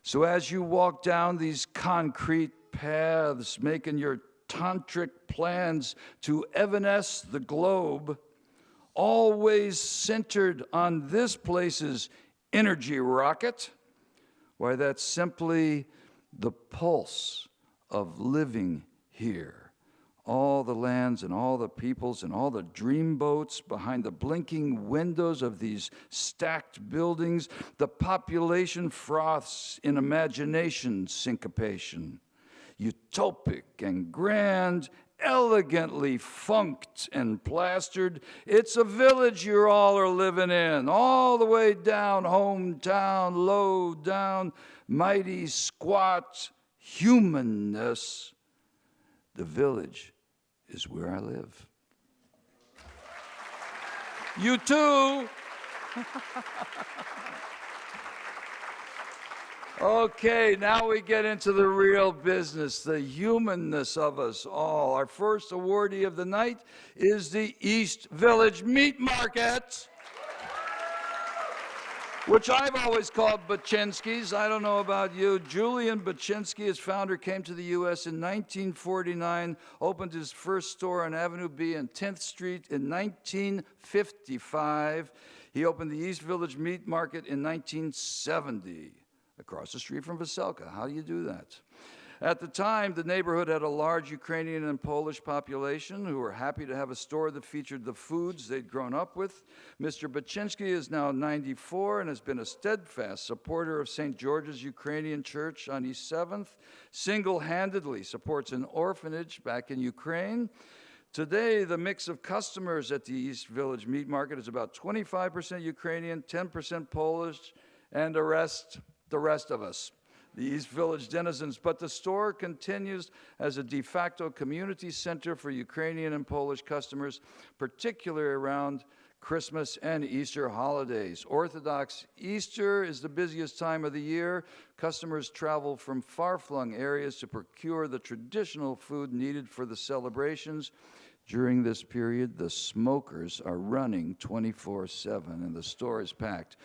So as you walk down these concrete paths, making your tantric plans to evanesce the globe, always centered on this place's energy rocket, why that's simply the pulse of living here. All the lands and all the peoples and all the dreamboats behind the blinking windows of these stacked buildings, the population froths in imagination syncopation. Utopic and grand, elegantly funked and plastered. It's a village you all are living in, all the way down, hometown, low down, mighty squat humanness. The village is where I live. You too. Okay, now we get into the real business, the humanness of us all. Our first awardee of the night is the East Village Meat Market, which I've always called Baczynski's. I don't know about you. Julian Baczynski, his founder, came to the U.S. in 1949, opened his first store on Avenue B and 10th Street in 1955. He opened the East Village Meat Market in 1970, across the street from Veselka. How do you do that? At the time, the neighborhood had a large Ukrainian and Polish population who were happy to have a store that featured the foods they'd grown up with. Mr. Baczynski is now 94 and has been a steadfast supporter of St. George's Ukrainian Church on East 7th, single-handedly supports an orphanage back in Ukraine. Today, the mix of customers at the East Village Meat Market is about 25% Ukrainian, 10% Polish, and the rest of us, the East Village denizens. But the store continues as a de facto community center for Ukrainian and Polish customers, particularly around Christmas and Easter holidays. Orthodox Easter is the busiest time of the year. Customers travel from far-flung areas to procure the traditional food needed for the celebrations. During this period, the smokers are running 24/7, and the store is packed.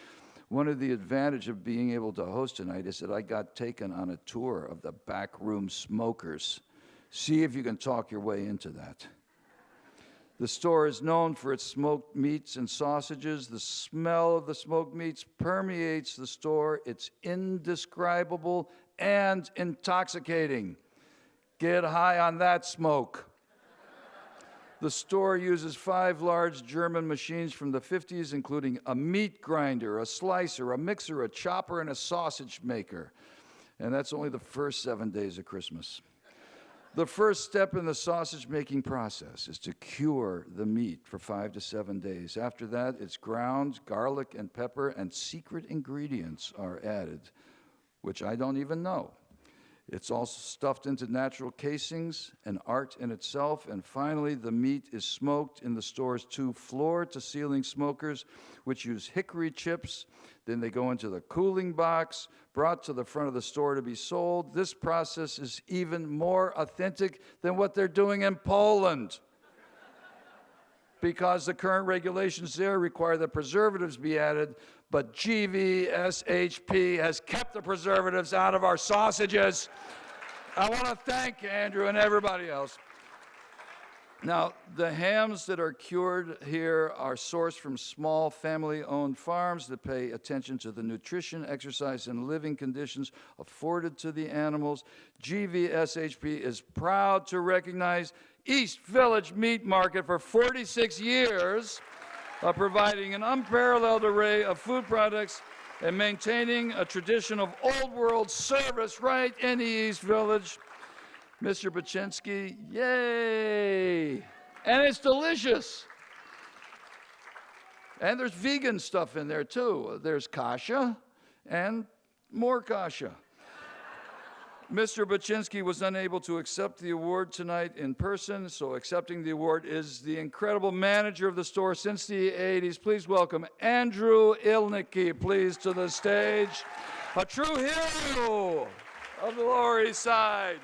One of the advantages of being able to host tonight is that I got taken on a tour of the backroom smokers. See if you can talk your way into that. The store is known for its smoked meats and sausages. The smell of the smoked meats permeates the store. It's indescribable and intoxicating. Get high on that smoke. The store uses 5 large German machines from the 50s, including a meat grinder, a slicer, a mixer, a chopper, and a sausage maker. And that's only the first 7 days of Christmas. The first step in the sausage-making process is to cure the meat for 5 to 7 days. After that, it's ground, garlic and pepper, and secret ingredients are added, which I don't even know. It's also stuffed into natural casings, an art in itself. And finally, the meat is smoked in the store's 2 floor-to-ceiling smokers, which use hickory chips. Then they go into the cooling box, brought to the front of the store to be sold. This process is even more authentic than what they're doing in Poland, because the current regulations there require that preservatives be added, but GVSHP has kept the preservatives out of our sausages. I want to thank Andrew and everybody else. Now, the hams that are cured here are sourced from small family-owned farms that pay attention to the nutrition, exercise, and living conditions afforded to the animals. GVSHP is proud to recognize East Village Meat Market for 46 years of providing an unparalleled array of food products and maintaining a tradition of old world service right in the East Village. Mr. Baczynski, yay! And it's delicious. And there's vegan stuff in there too. There's kasha and more kasha. Mr. Baczynski was unable to accept the award tonight in person, so accepting the award is the incredible manager of the store since the 80s. Please welcome Andrew Ilnicki, please, to the stage. A true hero of the Lower East Side.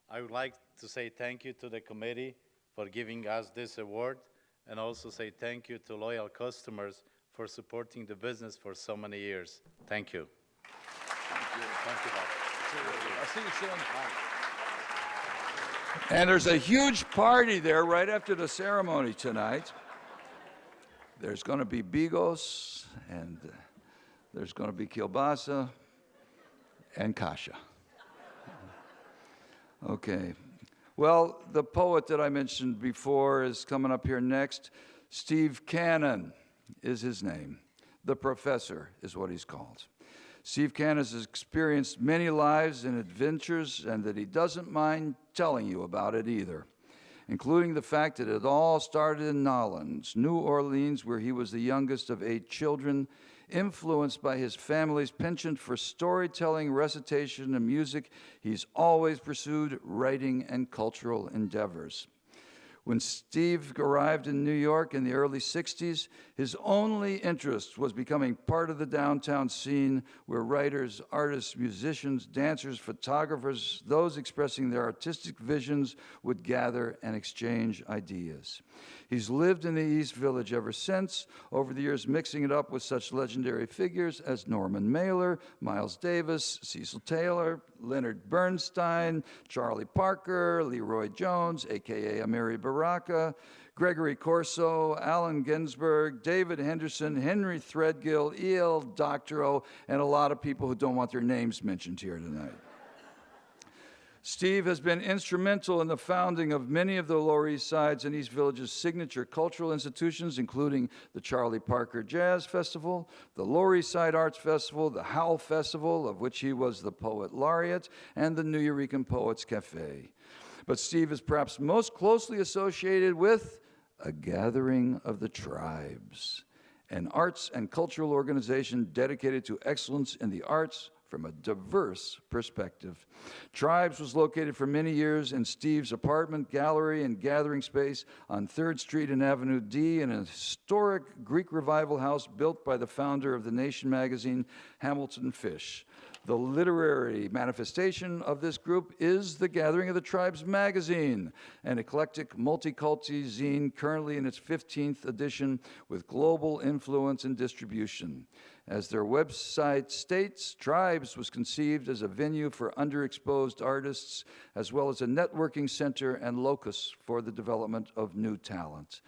I would like to say thank you to the committee for giving us this award, and also say thank you to loyal customers for supporting the business for so many years. Thank you. Thank you, Bob. I'll see you soon. And there's a huge party there right after the ceremony tonight. There's going to be bigos, and there's going to be kielbasa and kasha. Okay. Well, the poet that I mentioned before is coming up here next. Steve Cannon is his name. The Professor is what he's called. Steve Cannon has experienced many lives and adventures, and that he doesn't mind telling you about it either. including the fact that it all started in Nolens, New Orleans, where he was the youngest of 8 children. Influenced by his family's penchant for storytelling, recitation, and music, he's always pursued writing and cultural endeavors. When Steve arrived in New York in the early 60s, his only interest was becoming part of the downtown scene where writers, artists, musicians, dancers, photographers, those expressing their artistic visions would gather and exchange ideas. He's lived in the East Village ever since, over the years mixing it up with such legendary figures as Norman Mailer, Miles Davis, Cecil Taylor, Leonard Bernstein, Charlie Parker, Leroy Jones, a.k.a. Amiri Baraka, Gregory Corso, Allen Ginsberg, David Henderson, Henry Threadgill, E.L. Doctorow, and a lot of people who don't want their names mentioned here tonight. Steve has been instrumental in the founding of many of the Lower East Side's and East Village's signature cultural institutions, including the Charlie Parker Jazz Festival, the Lower East Side Arts Festival, the Howl Festival, of which he was the poet laureate, and the Nuyorican Poets Cafe. But Steve is perhaps most closely associated with a gathering of the tribes, an arts and cultural organization dedicated to excellence in the arts, from a diverse perspective. Tribes was located for many years in Steve's apartment, gallery, and gathering space on 3rd Street and Avenue D in a historic Greek Revival house built by the founder of The Nation magazine, Hamilton Fish. The literary manifestation of this group is the Gathering of the Tribes magazine, an eclectic multiculti zine currently in its 15th edition with global influence and distribution. As their website states, Tribes was conceived as a venue for underexposed artists, as well as a networking center and locus for the development of new talent.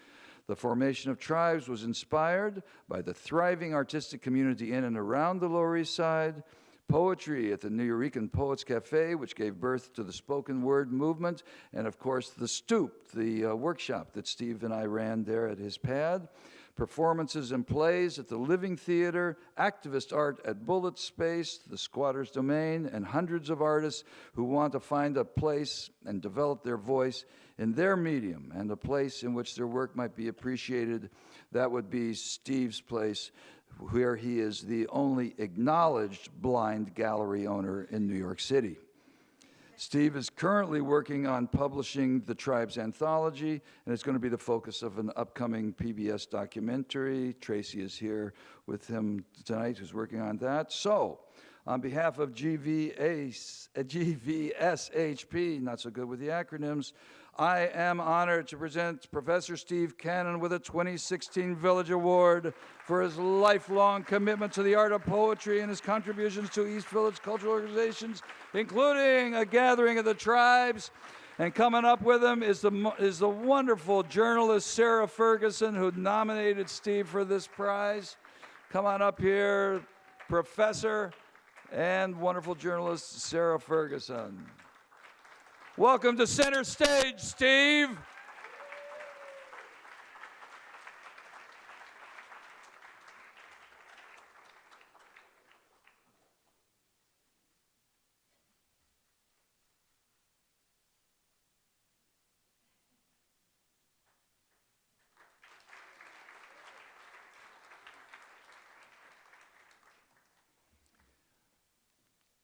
The formation of Tribes was inspired by the thriving artistic community in and around the Lower East Side, poetry at the Nuyorican Poets Cafe, which gave birth to the spoken word movement, and of course the Stoop, the workshop that Steve and I ran there at his pad, performances and plays at the Living Theater, activist art at Bullet Space, the Squatter's Domain, and hundreds of artists who want to find a place and develop their voice in their medium and a place in which their work might be appreciated. That would be Steve's place, where he is the only acknowledged blind gallery owner in New York City. Steve is currently working on publishing the Tribes Anthology, and it's going to be the focus of an upcoming PBS documentary. Tracy is here with him tonight, who's working on that. So, on behalf of GVSHP, not so good with the acronyms, I am honored to present Professor Steve Cannon with a 2016 Village Award for his lifelong commitment to the art of poetry and his contributions to East Village cultural organizations, including a Gathering of the Tribes. And coming up with him is the wonderful journalist Sarah Ferguson, who nominated Steve for this prize. Come on up here, Professor and wonderful journalist Sarah Ferguson. Welcome to center stage, Steve.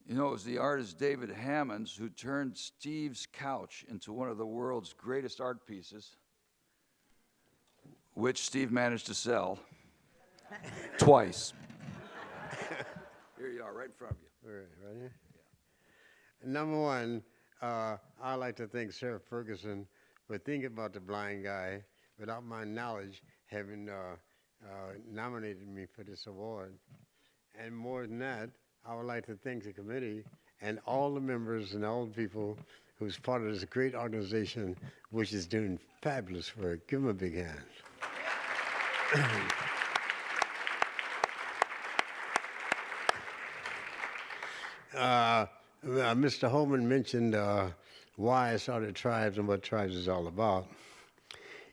You know, it was the artist David Hammonds who turned Steve's couch into one of the world's greatest art pieces, which Steve managed to sell twice. Here you are, right in front of you. Right here? Yeah. Number one, I'd like to thank Sarah Ferguson for thinking about the blind guy without my knowledge having nominated me for this award. And more than that, I would like to thank the committee and all the members and all the people who's part of this great organization, which is doing fabulous work. Give them a big hand. Mr. Holman mentioned why I started Tribes and what Tribes is all about.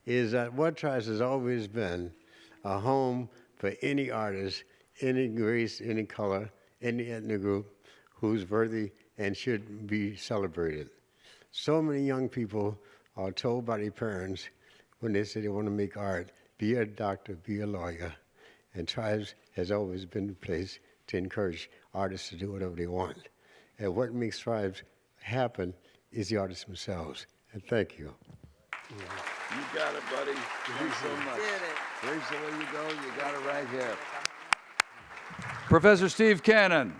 Is that what Tribes has always been a home for any artist, any race, any color, any ethnic group who's worthy and should be celebrated. So many young people are told by their parents when they say they want to make art, be a doctor, be a lawyer. And Tribes has always been the place to encourage artists to do whatever they want. And what makes Tribes happen is the artists themselves. And thank you. You got it, buddy. Thanks so much. Here's the way you go. You got it right here. Professor Steve Cannon.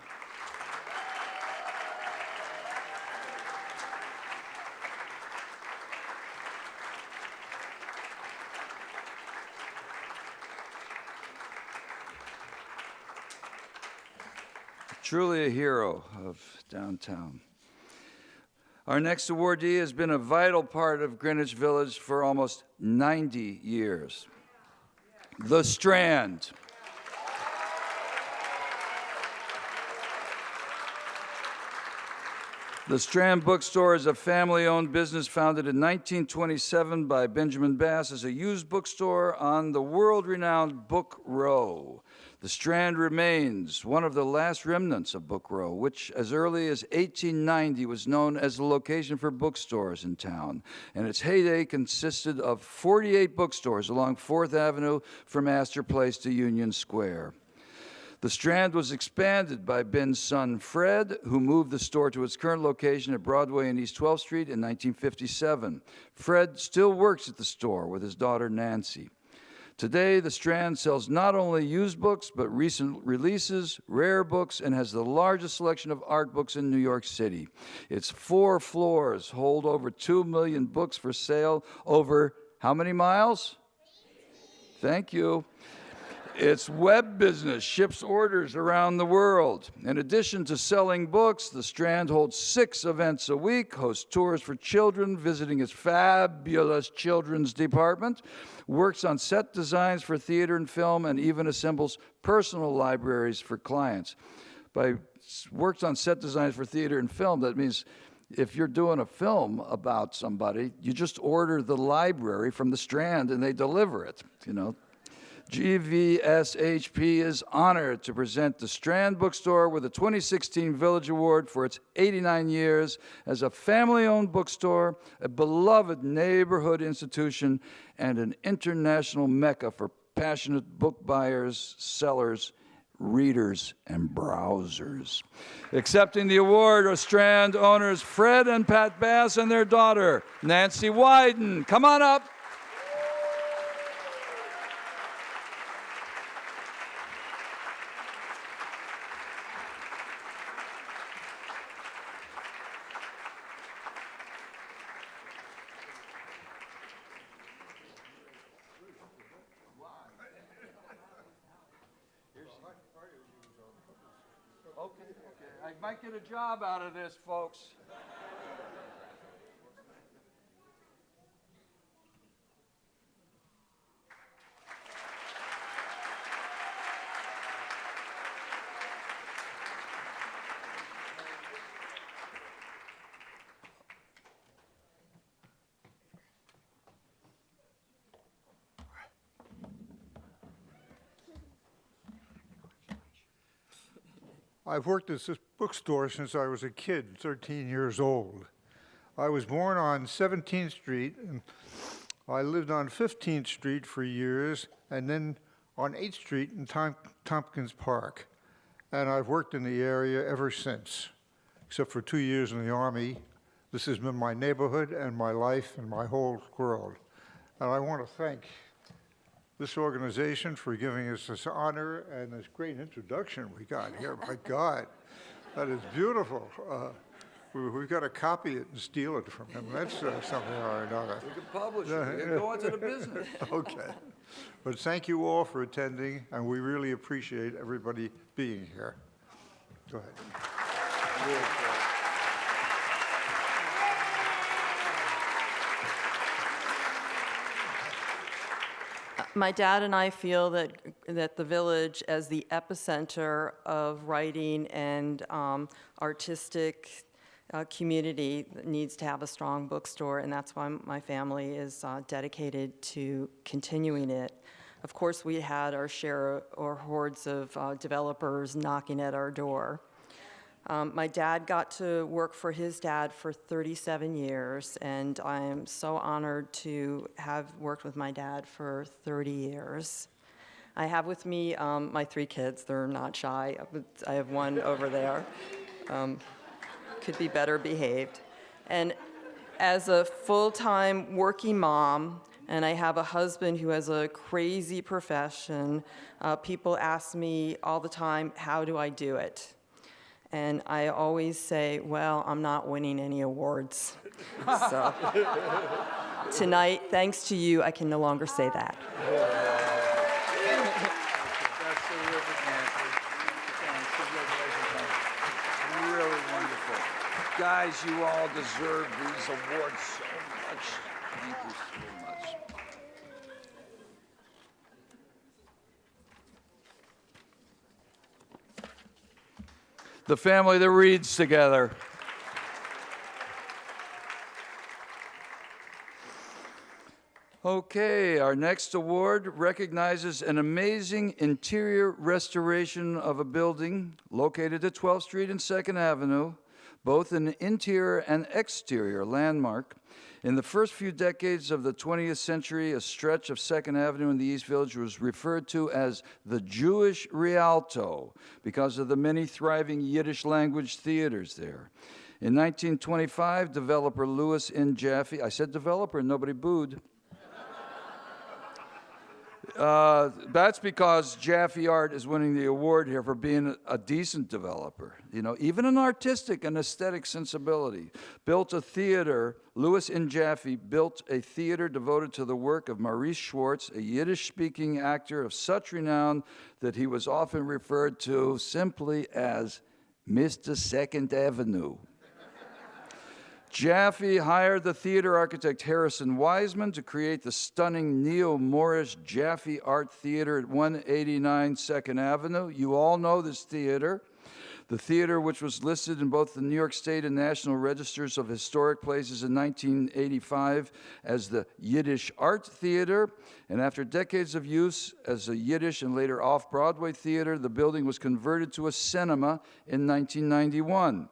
Truly a hero of downtown. Our next awardee has been a vital part of Greenwich Village for almost 90 years. The Strand. The Strand Bookstore is a family-owned business founded in 1927 by Benjamin Bass as a used bookstore on the world-renowned Book Row. The Strand remains one of the last remnants of Book Row, which as early as 1890 was known as the location for bookstores in town. And its heyday consisted of 48 bookstores along 4th Avenue from Astor Place to Union Square. The Strand was expanded by Ben's son, Fred, who moved the store to its current location at Broadway and East 12th Street in 1957. Fred still works at the store with his daughter, Nancy. Today, the Strand sells not only used books, but recent releases, rare books, and has the largest selection of art books in New York City. Its 4 floors hold over 2 million books for sale over how many miles? Thank you. Its web business ships orders around the world. In addition to selling books, the Strand holds 6 events a week, hosts tours for children visiting its fabulous children's department, works on set designs for theater and film, and even assembles personal libraries for clients. By works on set designs for theater and film, that means if you're doing a film about somebody, you just order the library from the Strand and they deliver it, you know. GVSHP is honored to present the Strand Bookstore with the 2016 Village Award for its 89 years as a family-owned bookstore, a beloved neighborhood institution, and an international mecca for passionate book buyers, sellers, readers, and browsers. Accepting the award are Strand owners Fred and Pat Bass and their daughter, Nancy Wyden. Come on up. Okay. I might get a job out of this, folks. I've worked at this bookstore since I was a kid, 13 years old. I was born on 17th Street, and I lived on 15th Street for years, and then on 8th Street in Tompkins Park. And I've worked in the area ever since, except for 2 years in the Army. This has been my neighborhood and my life and my whole world. And I want to thank this organization for giving us this honor and this great introduction we got here. My God, that is beautiful. We've got to copy it and steal it from him. That's something or another. We can publish it. We can go into the business. Okay. But thank you all for attending, and we really appreciate everybody being here. Go ahead. My dad and I feel that the village, as the epicenter of writing and artistic community, needs to have a strong bookstore, and that's why my family is dedicated to continuing it. Of course, we had our share or hordes of developers knocking at our door. My dad got to work for his dad for 37 years, and I am so honored to have worked with my dad for 30 years. I have with me my 3 kids. They're not shy. I have one over there. Could be better behaved. And as a full-time working mom, and I have a husband who has a crazy profession, people ask me all the time, how do I do it? And I always say, well, I'm not winning any awards. So tonight, thanks to you, I can no longer say that. That's terrific, Nancy. Thanks. Congratulations. Really wonderful. Guys, you all deserve these awards so much. Thank you so much. The family that reads together. Okay, our next award recognizes an amazing interior restoration of a building located at 12th Street and 2nd Avenue, both an interior and exterior landmark. In the first few decades of the 20th century, a stretch of 2nd Avenue in the East Village was referred to as the Jewish Rialto because of the many thriving Yiddish language theaters there. In 1925, developer Julius Jaffe, I said developer and nobody booed. That's because Jaffe Art is winning the award here for being a decent developer. You know, even an artistic and aesthetic sensibility. Built a theater, Julius Jaffe built a theater devoted to the work of Maurice Schwartz, a Yiddish-speaking actor of such renown that he was often referred to simply as Mr. 2nd Avenue. Jaffe hired the theater architect Harrison Wiseman to create the stunning neo-Moorish Jaffe Art Theater at 189 2nd Avenue. You all know this theater. The theater, which was listed in both the New York State and National Registers of Historic Places in 1985 as the Yiddish Art Theater, and after decades of use as a Yiddish and later off-Broadway theater, the building was converted to a cinema in 1991.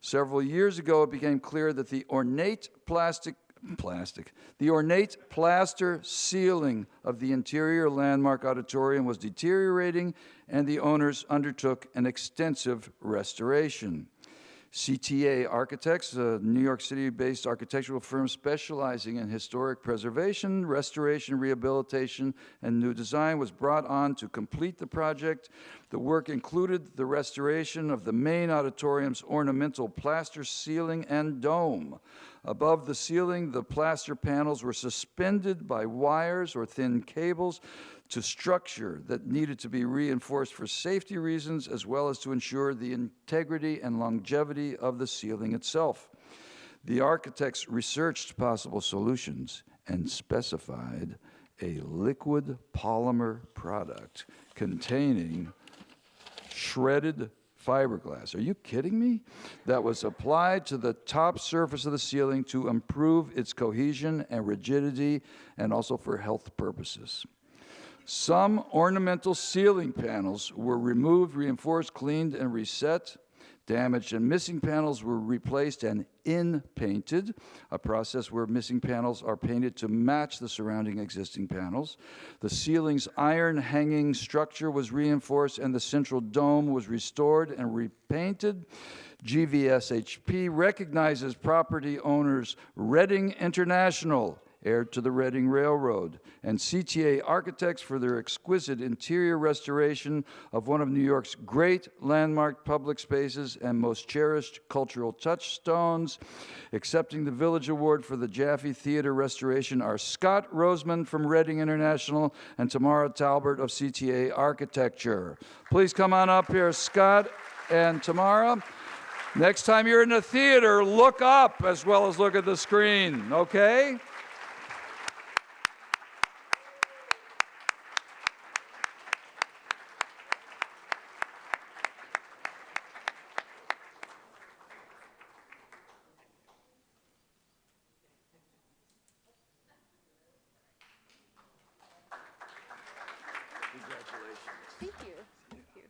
Several years ago, it became clear that the ornate plaster ceiling of the interior landmark auditorium was deteriorating, and the owners undertook an extensive restoration. CTA Architects, a New York City-based architectural firm specializing in historic preservation, restoration, rehabilitation, and new design, was brought on to complete the project. The work included the restoration of the main auditorium's ornamental plaster ceiling and dome. Above the ceiling, the plaster panels were suspended by wires or thin cables to structure that needed to be reinforced for safety reasons, as well as to ensure the integrity and longevity of the ceiling itself. The architects researched possible solutions and specified a liquid polymer product containing shredded fiberglass. Are you kidding me? That was applied to the top surface of the ceiling to improve its cohesion and rigidity, and also for health purposes. Some ornamental ceiling panels were removed, reinforced, cleaned, and reset. Damaged and missing panels were replaced and in-painted, a process where missing panels are painted to match the surrounding existing panels. The ceiling's iron hanging structure was reinforced, and the central dome was restored and repainted. GVSHP recognizes property owners Reading International, heir to the Reading Railroad, and CTA Architects for their exquisite interior restoration of one of New York's great landmark public spaces and most cherished cultural touchstones. Accepting the Village Award for the Jaffe Theater restoration are Scott Roseman from Reading International and Tamara Talbert of CTA Architecture. Please come on up here, Scott and Tamara. Next time you're in a theater, look up as well as look at the screen, okay? Thank you. Thank you.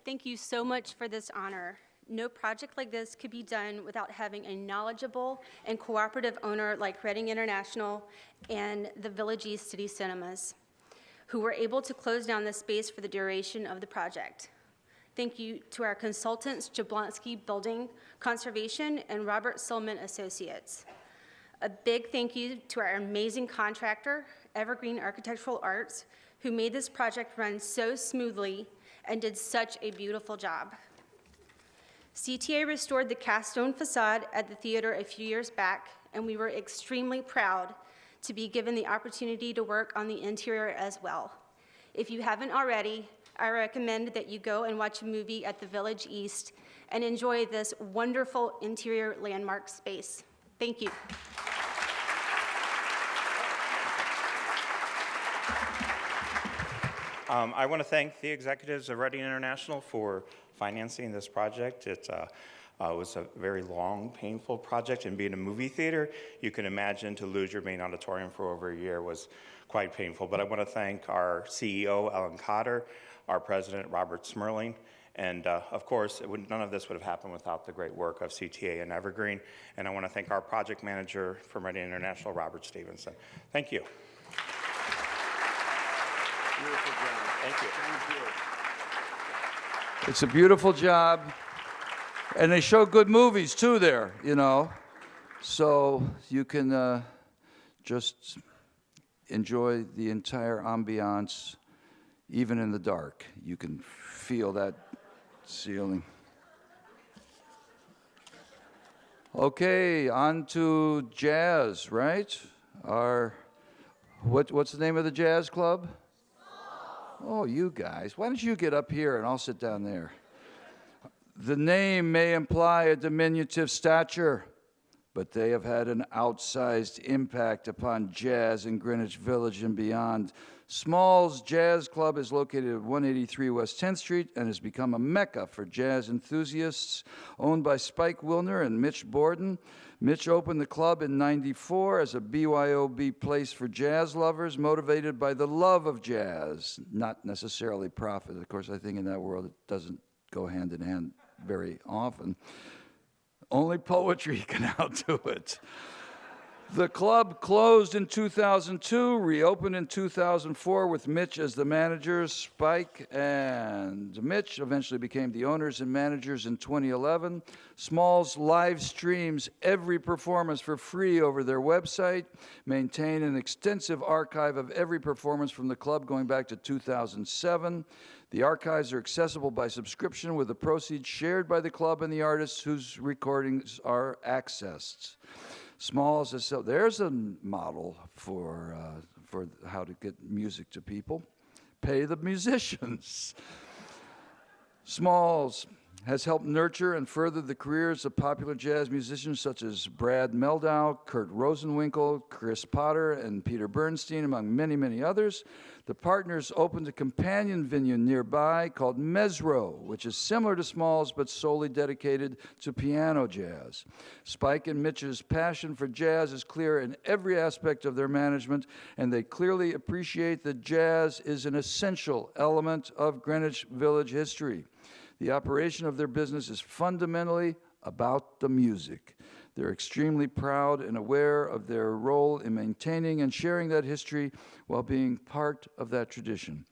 thank you so much for this honor. No project like this could be done without having a knowledgeable and cooperative owner like Reading International and the Village East City Cinemas, who were able to close down the space for the duration of the project. Thank you to our consultants, Jablonski Building Conservation and Robert Silman Associates. A big thank you to our amazing contractor, Evergreen Architectural Arts, who made this project run so smoothly and did such a beautiful job. CTA restored the cast stone facade at the theater a few years back, and we were extremely proud to be given the opportunity to work on the interior as well. If you haven't already, I recommend that you go and watch a movie at the Village East and enjoy this wonderful interior landmark space. Thank you. I want to thank the executives of Reading International for financing this project. It was a very long, painful project, and being a movie theater, you can imagine to lose your main auditorium for over a year was quite painful. But I want to thank our CEO, Alan Cotter, our president, Robert Smerling, and of course, none of this would have happened without the great work of CTA and Evergreen. And I want to thank our project manager from Reading International, Robert Stevenson. Thank you. Beautiful job. Thank you. It's a beautiful job. And they show good movies too there, you know. So you can just enjoy the entire ambiance, even in the dark. You can feel that ceiling. Okay, on to jazz, right? What's the name of the jazz club? Oh, you guys. Why don't you get up here and I'll sit down there? The name may imply a diminutive stature, but they have had an outsized impact upon jazz in Greenwich Village and beyond. Small's Jazz Club is located at 183 West 10th Street and has become a mecca for jazz enthusiasts, owned by Spike Wilner and Mitch Borden. Mitch opened the club in '94 as a BYOB place for jazz lovers, motivated by the love of jazz, not necessarily profit. Of course, I think in that world it doesn't go hand in hand very often. Only poetry can outdo it. The club closed in 2002, reopened in 2004 with Mitch as the manager. Spike and Mitch eventually became the owners and managers in 2011. Smalls live streams every performance for free over their website, maintain an extensive archive of every performance from the club going back to 2007. The archives are accessible by subscription, with the proceeds shared by the club and the artists whose recordings are accessed. Smalls is so there's a model for how to get music to people. Pay the musicians. Smalls has helped nurture and further the careers of popular jazz musicians such as Brad Mehldau, Kurt Rosenwinkel, Chris Potter, and Peter Bernstein, among many, many others. The partners opened a companion venue nearby called Mesro, which is similar to Smalls but solely dedicated to piano jazz. Spike and Mitch's passion for jazz is clear in every aspect of their management, and they clearly appreciate that jazz is an essential element of Greenwich Village history. The operation of their business is fundamentally about the music. They're extremely proud and aware of their role in maintaining and sharing that history while being part of that tradition.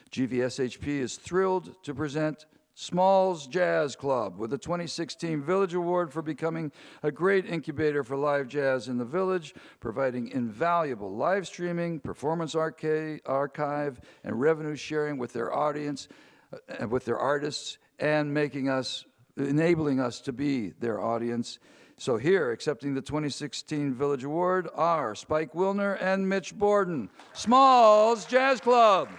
GVSHP is thrilled to present Smalls Jazz Club with the 2016 Village Award for becoming a great incubator for live jazz in the Village, providing invaluable live streaming, performance archive, and revenue sharing with their audience, with their artists, and enabling us to be their audience. So here, accepting the 2016 Village Award are Spike Wilner and Mitch Borden. Smalls Jazz Club.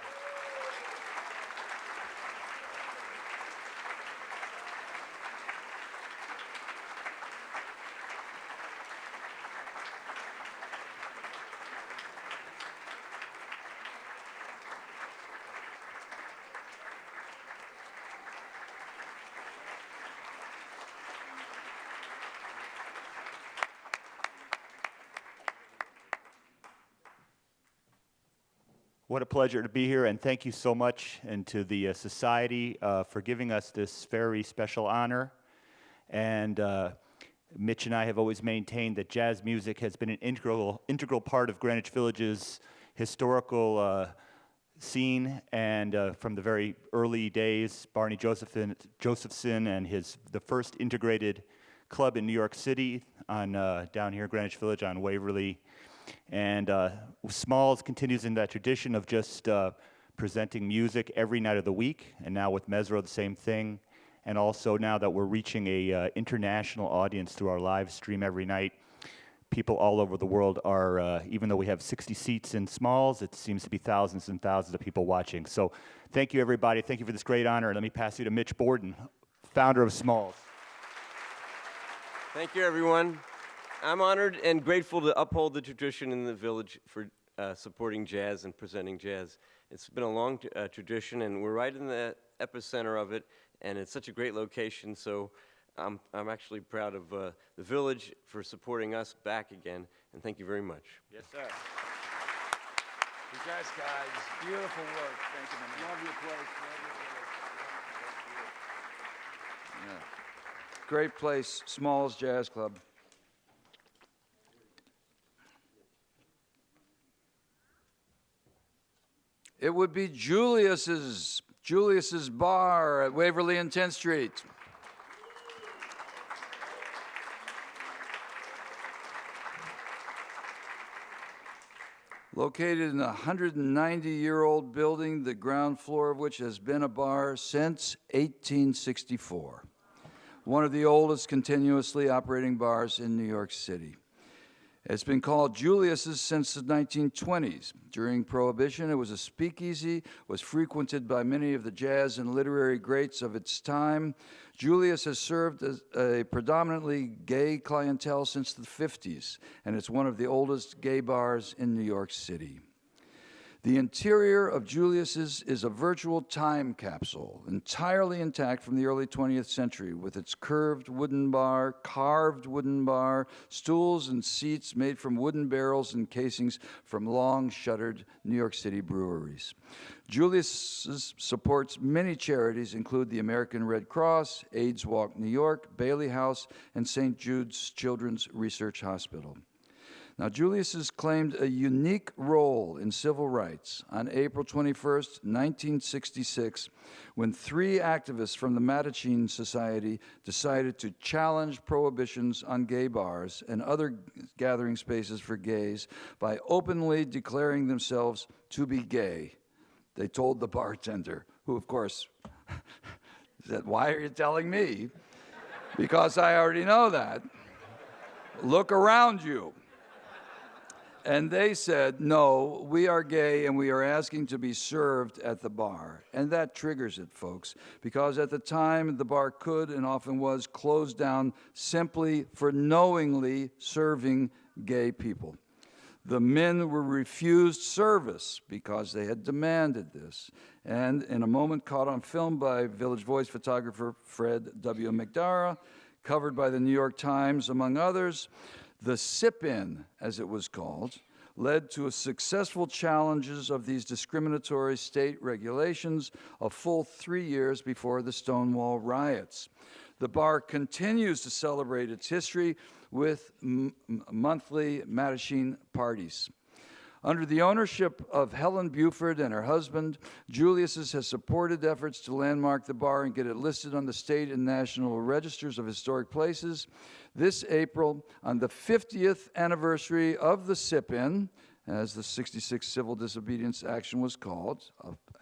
What a pleasure to be here, and thank you so much, and to the Society for giving us this very special honor. And Mitch and I have always maintained that jazz music has been an integral part of Greenwich Village's historical scene, and from the very early days, Barney Josephson and the first integrated club in New York City on down here, Greenwich Village on Waverly. And Smalls continues in that tradition of just presenting music every night of the week, and now with Mesro, the same thing. And also now that we're reaching a international audience through our live stream every night, people all over the world are, even though we have 60 seats in Smalls, it seems to be thousands and thousands of people watching. So thank you, everybody. Thank you for this great honor. Let me pass you to Mitch Borden, founder of Smalls. Thank you, everyone. I'm honored and grateful to uphold the tradition in the village for supporting jazz and presenting jazz. It's been a long tradition, and we're right in the epicenter of it, and it's such a great location, so I'm actually proud of the village for supporting us back again, and thank you very much. Yes, sir. Congrats, guys. Beautiful work. Thank you, man. Love your place. Yeah. Great place, Smalls Jazz Club. It would be Julius's Bar at Waverly and 10th Street. Located in a 190-year-old building, the ground floor of which has been a bar since 1864. One of the oldest continuously operating bars in New York City. It's been called Julius's since the 1920s. During Prohibition, it was a speakeasy, was frequented by many of the jazz and literary greats of its time. Julius has served as a predominantly gay clientele since the 50s, and it's one of the oldest gay bars in New York City. The interior of Julius's is a virtual time capsule, entirely intact from the early 20th century, with its carved wooden bar, stools and seats made from wooden barrels and casings from long-shuttered New York City breweries. Julius's supports many charities, include the American Red Cross, AIDS Walk New York, Bailey House, and St. Jude's Children's Research Hospital. Now, Julius's claimed a unique role in civil rights on April 21st, 1966, when 3 activists from the Mattachine Society decided to challenge prohibitions on gay bars and other gathering spaces for gays by openly declaring themselves to be gay. They told the bartender, who, of course, said, "Why are you telling me?" Because I already know that. Look around you. And they said, "No, we are gay and we are asking to be served at the bar." And that triggers it, folks, because at the time the bar could and often was closed down simply for knowingly serving gay people. The men were refused service because they had demanded this. And in a moment caught on film by Village Voice photographer Fred W. McDara, covered by the New York Times, among others, the sip-in, as it was called, led to successful challenges of these discriminatory state regulations a full 3 years before the Stonewall riots. The bar continues to celebrate its history with monthly Mattachine parties. Under the ownership of Helen Buford and her husband, Julius's has supported efforts to landmark the bar and get it listed on the state and national registers of historic places. This April, on the 50th anniversary of the sip-in, as the 66 civil disobedience action was called,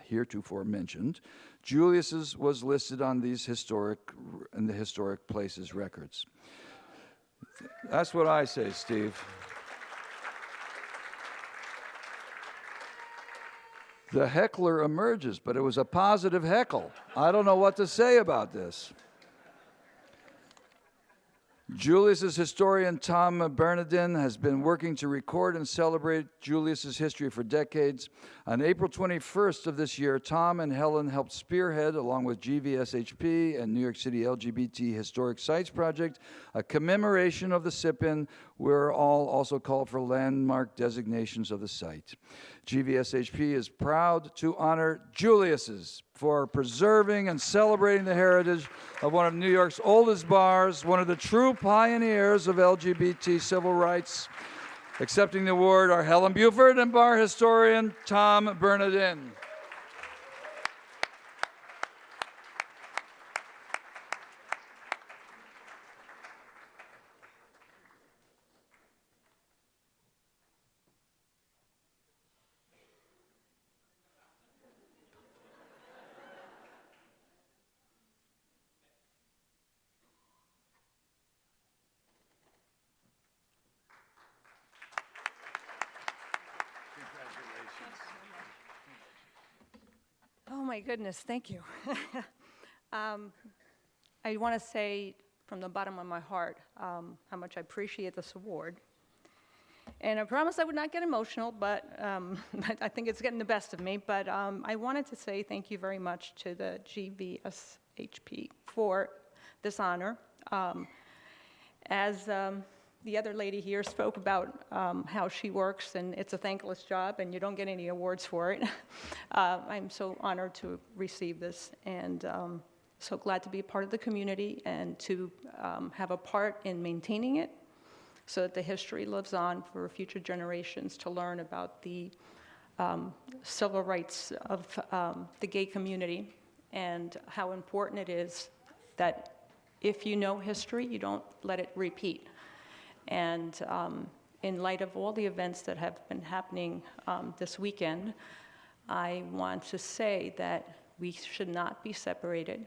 heretofore mentioned, Julius's was listed on these historic places records. That's what I say, Steve. The heckler emerges, but it was a positive heckle. I don't know what to say about this. Julius's historian Tom Bernardin has been working to record and celebrate Julius's history for decades. On April 21st of this year, Tom and Helen helped spearhead, along with GVSHP and New York City LGBT Historic Sites Project, a commemoration of the sip-in. We're all also called for landmark designations of the site. GVSHP is proud to honor Julius's for preserving and celebrating the heritage of one of New York's oldest bars, one of the true pioneers of LGBT civil rights. Accepting the award are Helen Buford and bar historian Tom Bernardin. Oh, my goodness, thank you. I want to say from the bottom of my heart how much I appreciate this award. And I promised I would not get emotional, but I think it's getting the best of me. But I wanted to say thank you very much to the GVSHP for this honor. As the other lady here spoke about how she works, and it's a thankless job, and you don't get any awards for it. I'm so honored to receive this, and so glad to be a part of the community and to have a part in maintaining it so that the history lives on for future generations to learn about the civil rights of the gay community and how important it is that if you know history, you don't let it repeat. And in light of all the events that have been happening this weekend, I want to say that we should not be separated.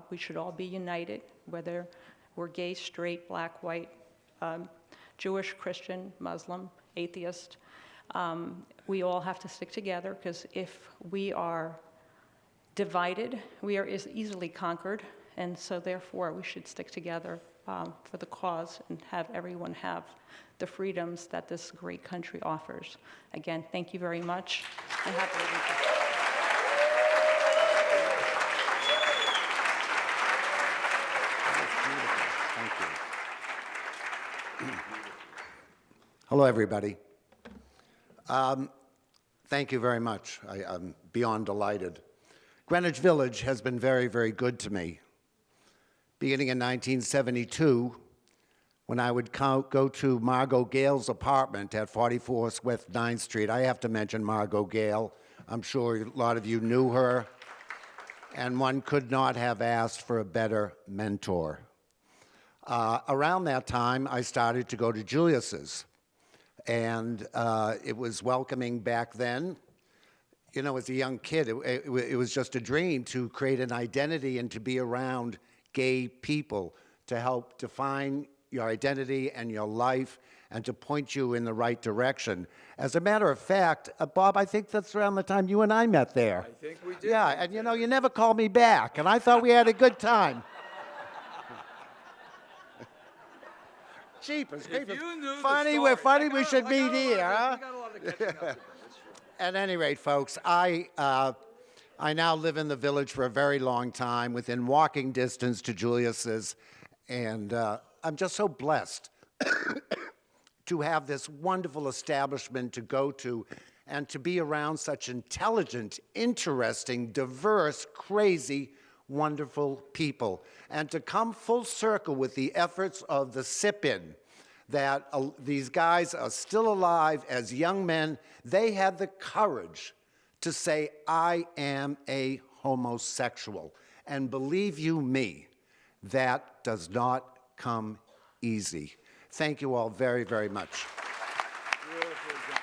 We should all be united, whether we're gay, straight, black, white, Jewish, Christian, Muslim, atheist. We all have to stick together, because if we are divided, we are easily conquered, and so therefore we should stick together for the cause and have everyone have the freedoms that this great country offers. Again, thank you very much, and happy weekend. Hello, everybody. Thank you very much. I'm beyond delighted. Greenwich Village has been very, very good to me. Beginning in 1972, when I would go to Margot Gale's apartment at 44 West 9th Street. I have to mention Margot Gale. I'm sure a lot of you knew her. And one could not have asked for a better mentor. Around that time, I started to go to Julius's. And it was welcoming back then. You know, as a young kid, it was just a dream to create an identity and to be around gay people, to help define your identity and your life and to point you in the right direction. As a matter of fact, Bob, I think that's around the time you and I met there. I think we did. Yeah, and you know, you never called me back, and I thought we had a good time. Cheapers, funny, we're funny, we should meet here, huh? At any rate, folks, I now live in the village for a very long time, within walking distance to Julius's, and I'm just so blessed to have this wonderful establishment to go to and to be around such intelligent, interesting, diverse, crazy, wonderful people, and to come full circle with the efforts of the sip-in, that these guys are still alive as young men. They had the courage to say, I am a homosexual. And believe you me, that does not come easy. Thank you all very, very much. Beautiful, John.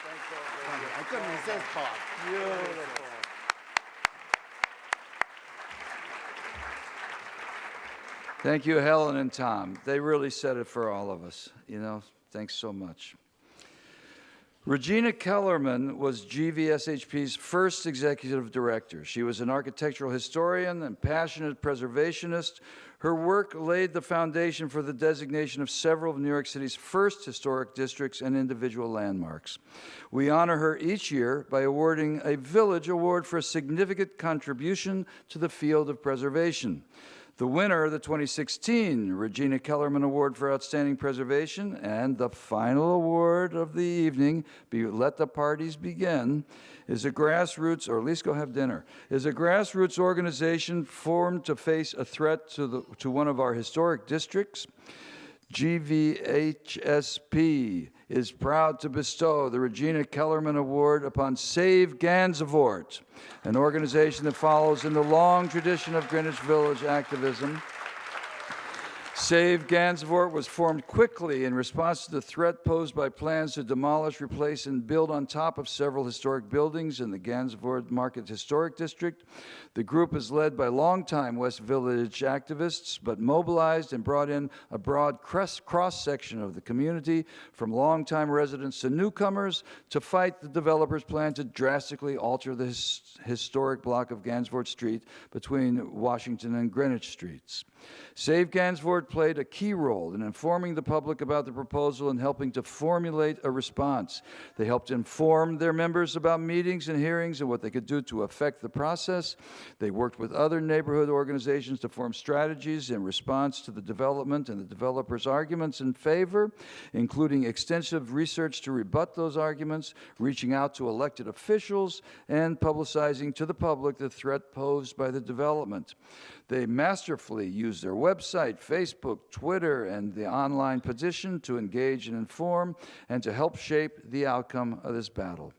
Thanks all very much. I couldn't resist, Bob. Beautiful. Thank you, Helen and Tom. They really said it for all of us, you know. Thanks so much. Regina Kellerman was GVSHP's first executive director. She was an architectural historian and passionate preservationist. Her work laid the foundation for the designation of several of New York City's first historic districts and individual landmarks. We honor her each year by awarding a Village Award for a significant contribution to the field of preservation. The winner of the 2016 Regina Kellerman Award for Outstanding Preservation and the final award of the evening, Let the Parties Begin, is a grassroots, or at least go have dinner, is a grassroots organization formed to face a threat to one of our historic districts. GVHSP is proud to bestow the Regina Kellerman Award upon Save Gansevoort, an organization that follows in the long tradition of Greenwich Village activism. Save Gansevoort was formed quickly in response to the threat posed by plans to demolish, replace, and build on top of several historic buildings in the Gansevoort Market Historic District. The group is led by longtime West Village activists, but mobilized and brought in a broad cross-section of the community, from longtime residents to newcomers, to fight the developers' plan to drastically alter the historic block of Gansevoort Street between Washington and Greenwich Streets. Save Gansevoort played a key role in informing the public about the proposal and helping to formulate a response. They helped inform their members about meetings and hearings and what they could do to affect the process. They worked with other neighborhood organizations to form strategies in response to the development and the developers' arguments in favor, including extensive research to rebut those arguments, reaching out to elected officials, and publicizing to the public the threat posed by the development. They masterfully used their website, Facebook, Twitter, and the online petition to engage and inform and to help shape the outcome of this battle.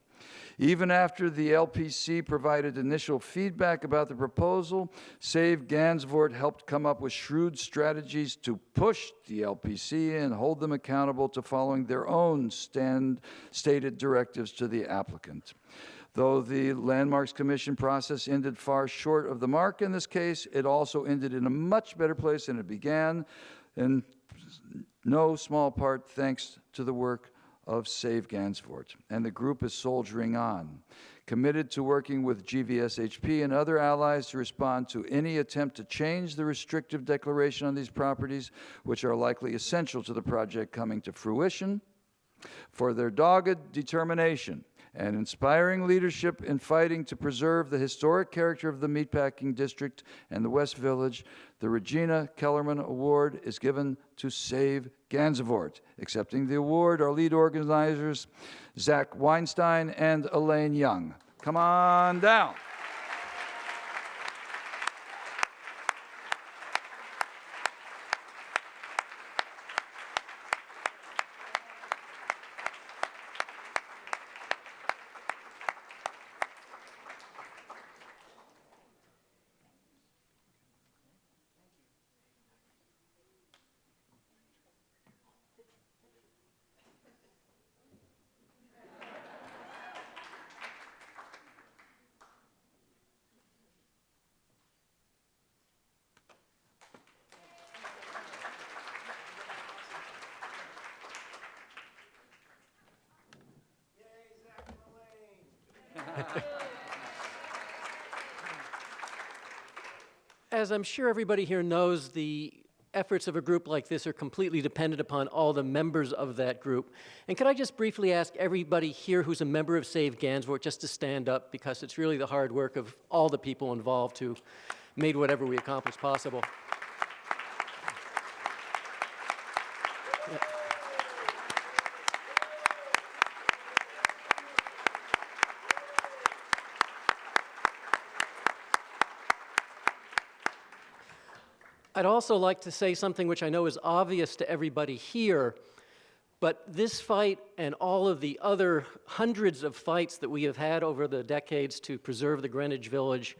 Even after the LPC provided initial feedback about the proposal, Save Gansevoort helped come up with shrewd strategies to push the LPC and hold them accountable to following their own stated directives to the applicant. Though the Landmarks Commission process ended far short of the mark in this case, it also ended in a much better place than it began, in no small part thanks to the work of Save Gansevoort. And the group is soldiering on, committed to working with GVSHP and other allies to respond to any attempt to change the restrictive declaration on these properties, which are likely essential to the project coming to fruition. For their dogged determination and inspiring leadership in fighting to preserve the historic character of the Meatpacking District and the West Village, the Regina Kellerman Award is given to Save Gansevoort. Accepting the award are lead organizers Zach Weinstein and Elaine Young. Come on down. As I'm sure everybody here knows, the efforts of a group like this are completely dependent upon all the members of that group. And could I just briefly ask everybody here who's a member of Save Gansevoort just to stand up, because it's really the hard work of all the people involved who made whatever we accomplished possible. I'd also like to say something which I know is obvious to everybody here, but this fight and all of the other hundreds of fights that we have had over the decades to preserve the Greenwich Village,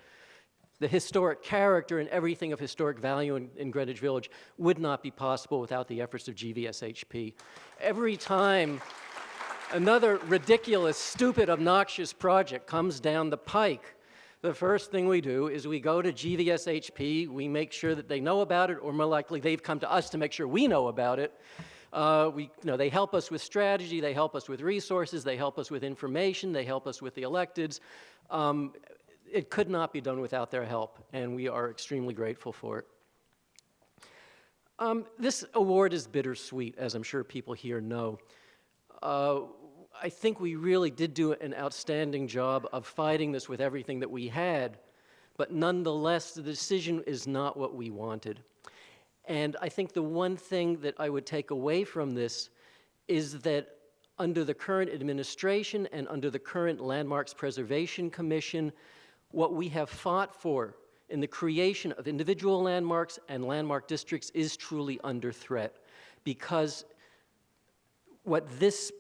the historic character and everything of historic value in Greenwich Village would not be possible without the efforts of GVSHP. Every time another ridiculous, stupid, obnoxious project comes down the pike, the first thing we do is we go to GVSHP, we make sure that they know about it, or more likely they've come to us to make sure we know about it. They help us with strategy, they help us with resources, they help us with information, they help us with the electeds. It could not be done without their help, and we are extremely grateful for it. This award is bittersweet, as I'm sure people here know. I think we really did do an outstanding job of fighting this with everything that we had, but nonetheless, the decision is not what we wanted. And I think the one thing that I would take away from this is that under the current administration and under the current Landmarks Preservation Commission, what we have fought for in the creation of individual landmarks and landmark districts is truly under threat, because what this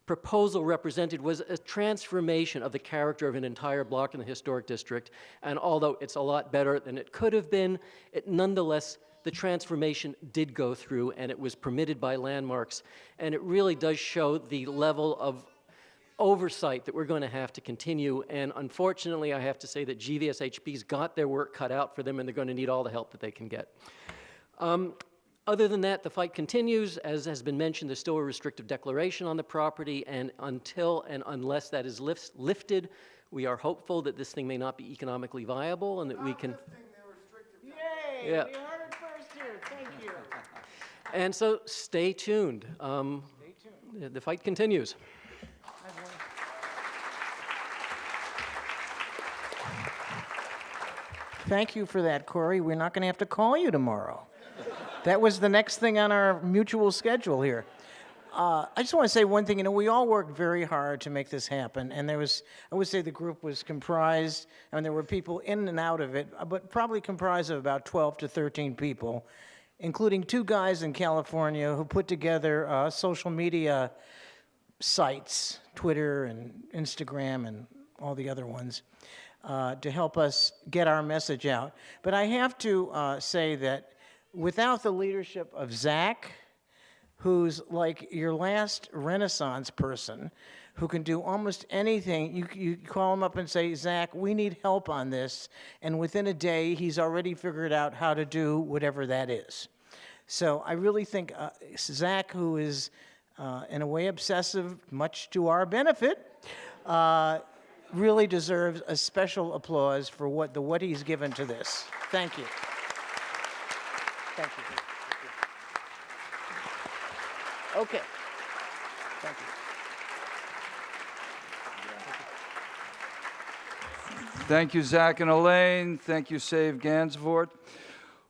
proposal represented was a transformation of the character of an entire block in the historic district, and although it's a lot better than it could have been, nonetheless, the transformation did go through, and it was permitted by landmarks, and it really does show the level of oversight that we're going to have to continue, and unfortunately, I have to say that GVSHP's got their work cut out for them, and they're going to need all the help that they can get. Other than that, the fight continues. As has been mentioned, there's still a restrictive declaration on the property, and until and unless that is lifted, we are hopeful that this thing may not be economically viable and that we can... Yay! Yeah. We heard it first here. Thank you. And so stay tuned. Stay tuned. The fight continues. Thank you for that, Corey. We're not going to have to call you tomorrow. That was the next thing on our mutual schedule here. I just want to say one thing. We all worked very hard to make this happen, and I would say the group was comprised, there were people in and out of it, but probably comprised of about 12 to 13 people, including 2 guys in California who put together social media sites, Twitter and Instagram and all the other ones, to help us get our message out. But I have to say that without the leadership of Zach, who's like your last Renaissance person, who can do almost anything, you call him up and say, Zach, we need help on this, and within a day, he's already figured out how to do whatever that is. So I really think Zach, who is in a way obsessive, much to our benefit, really deserves a special applause for what he's given to this. Thank you. Thank you. Okay. Thank you. Thank you, Zach and Elaine. Thank you, Save Gansevoort.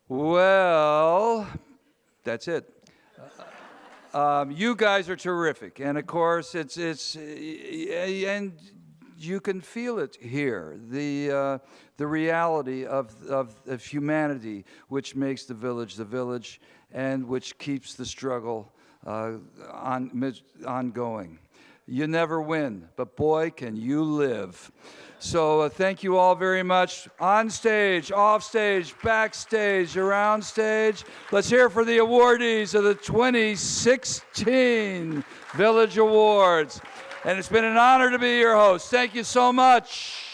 Well, that's it. You guys are terrific, and of course, and you can feel it here, the reality of humanity, which makes the village, and which keeps the struggle ongoing. You never win, but boy, can you live. So thank you all very much. On stage, off stage, backstage, around stage. Let's hear for the awardees of the 2016 Village Awards. And it's been an honor to be your host. Thank you so much.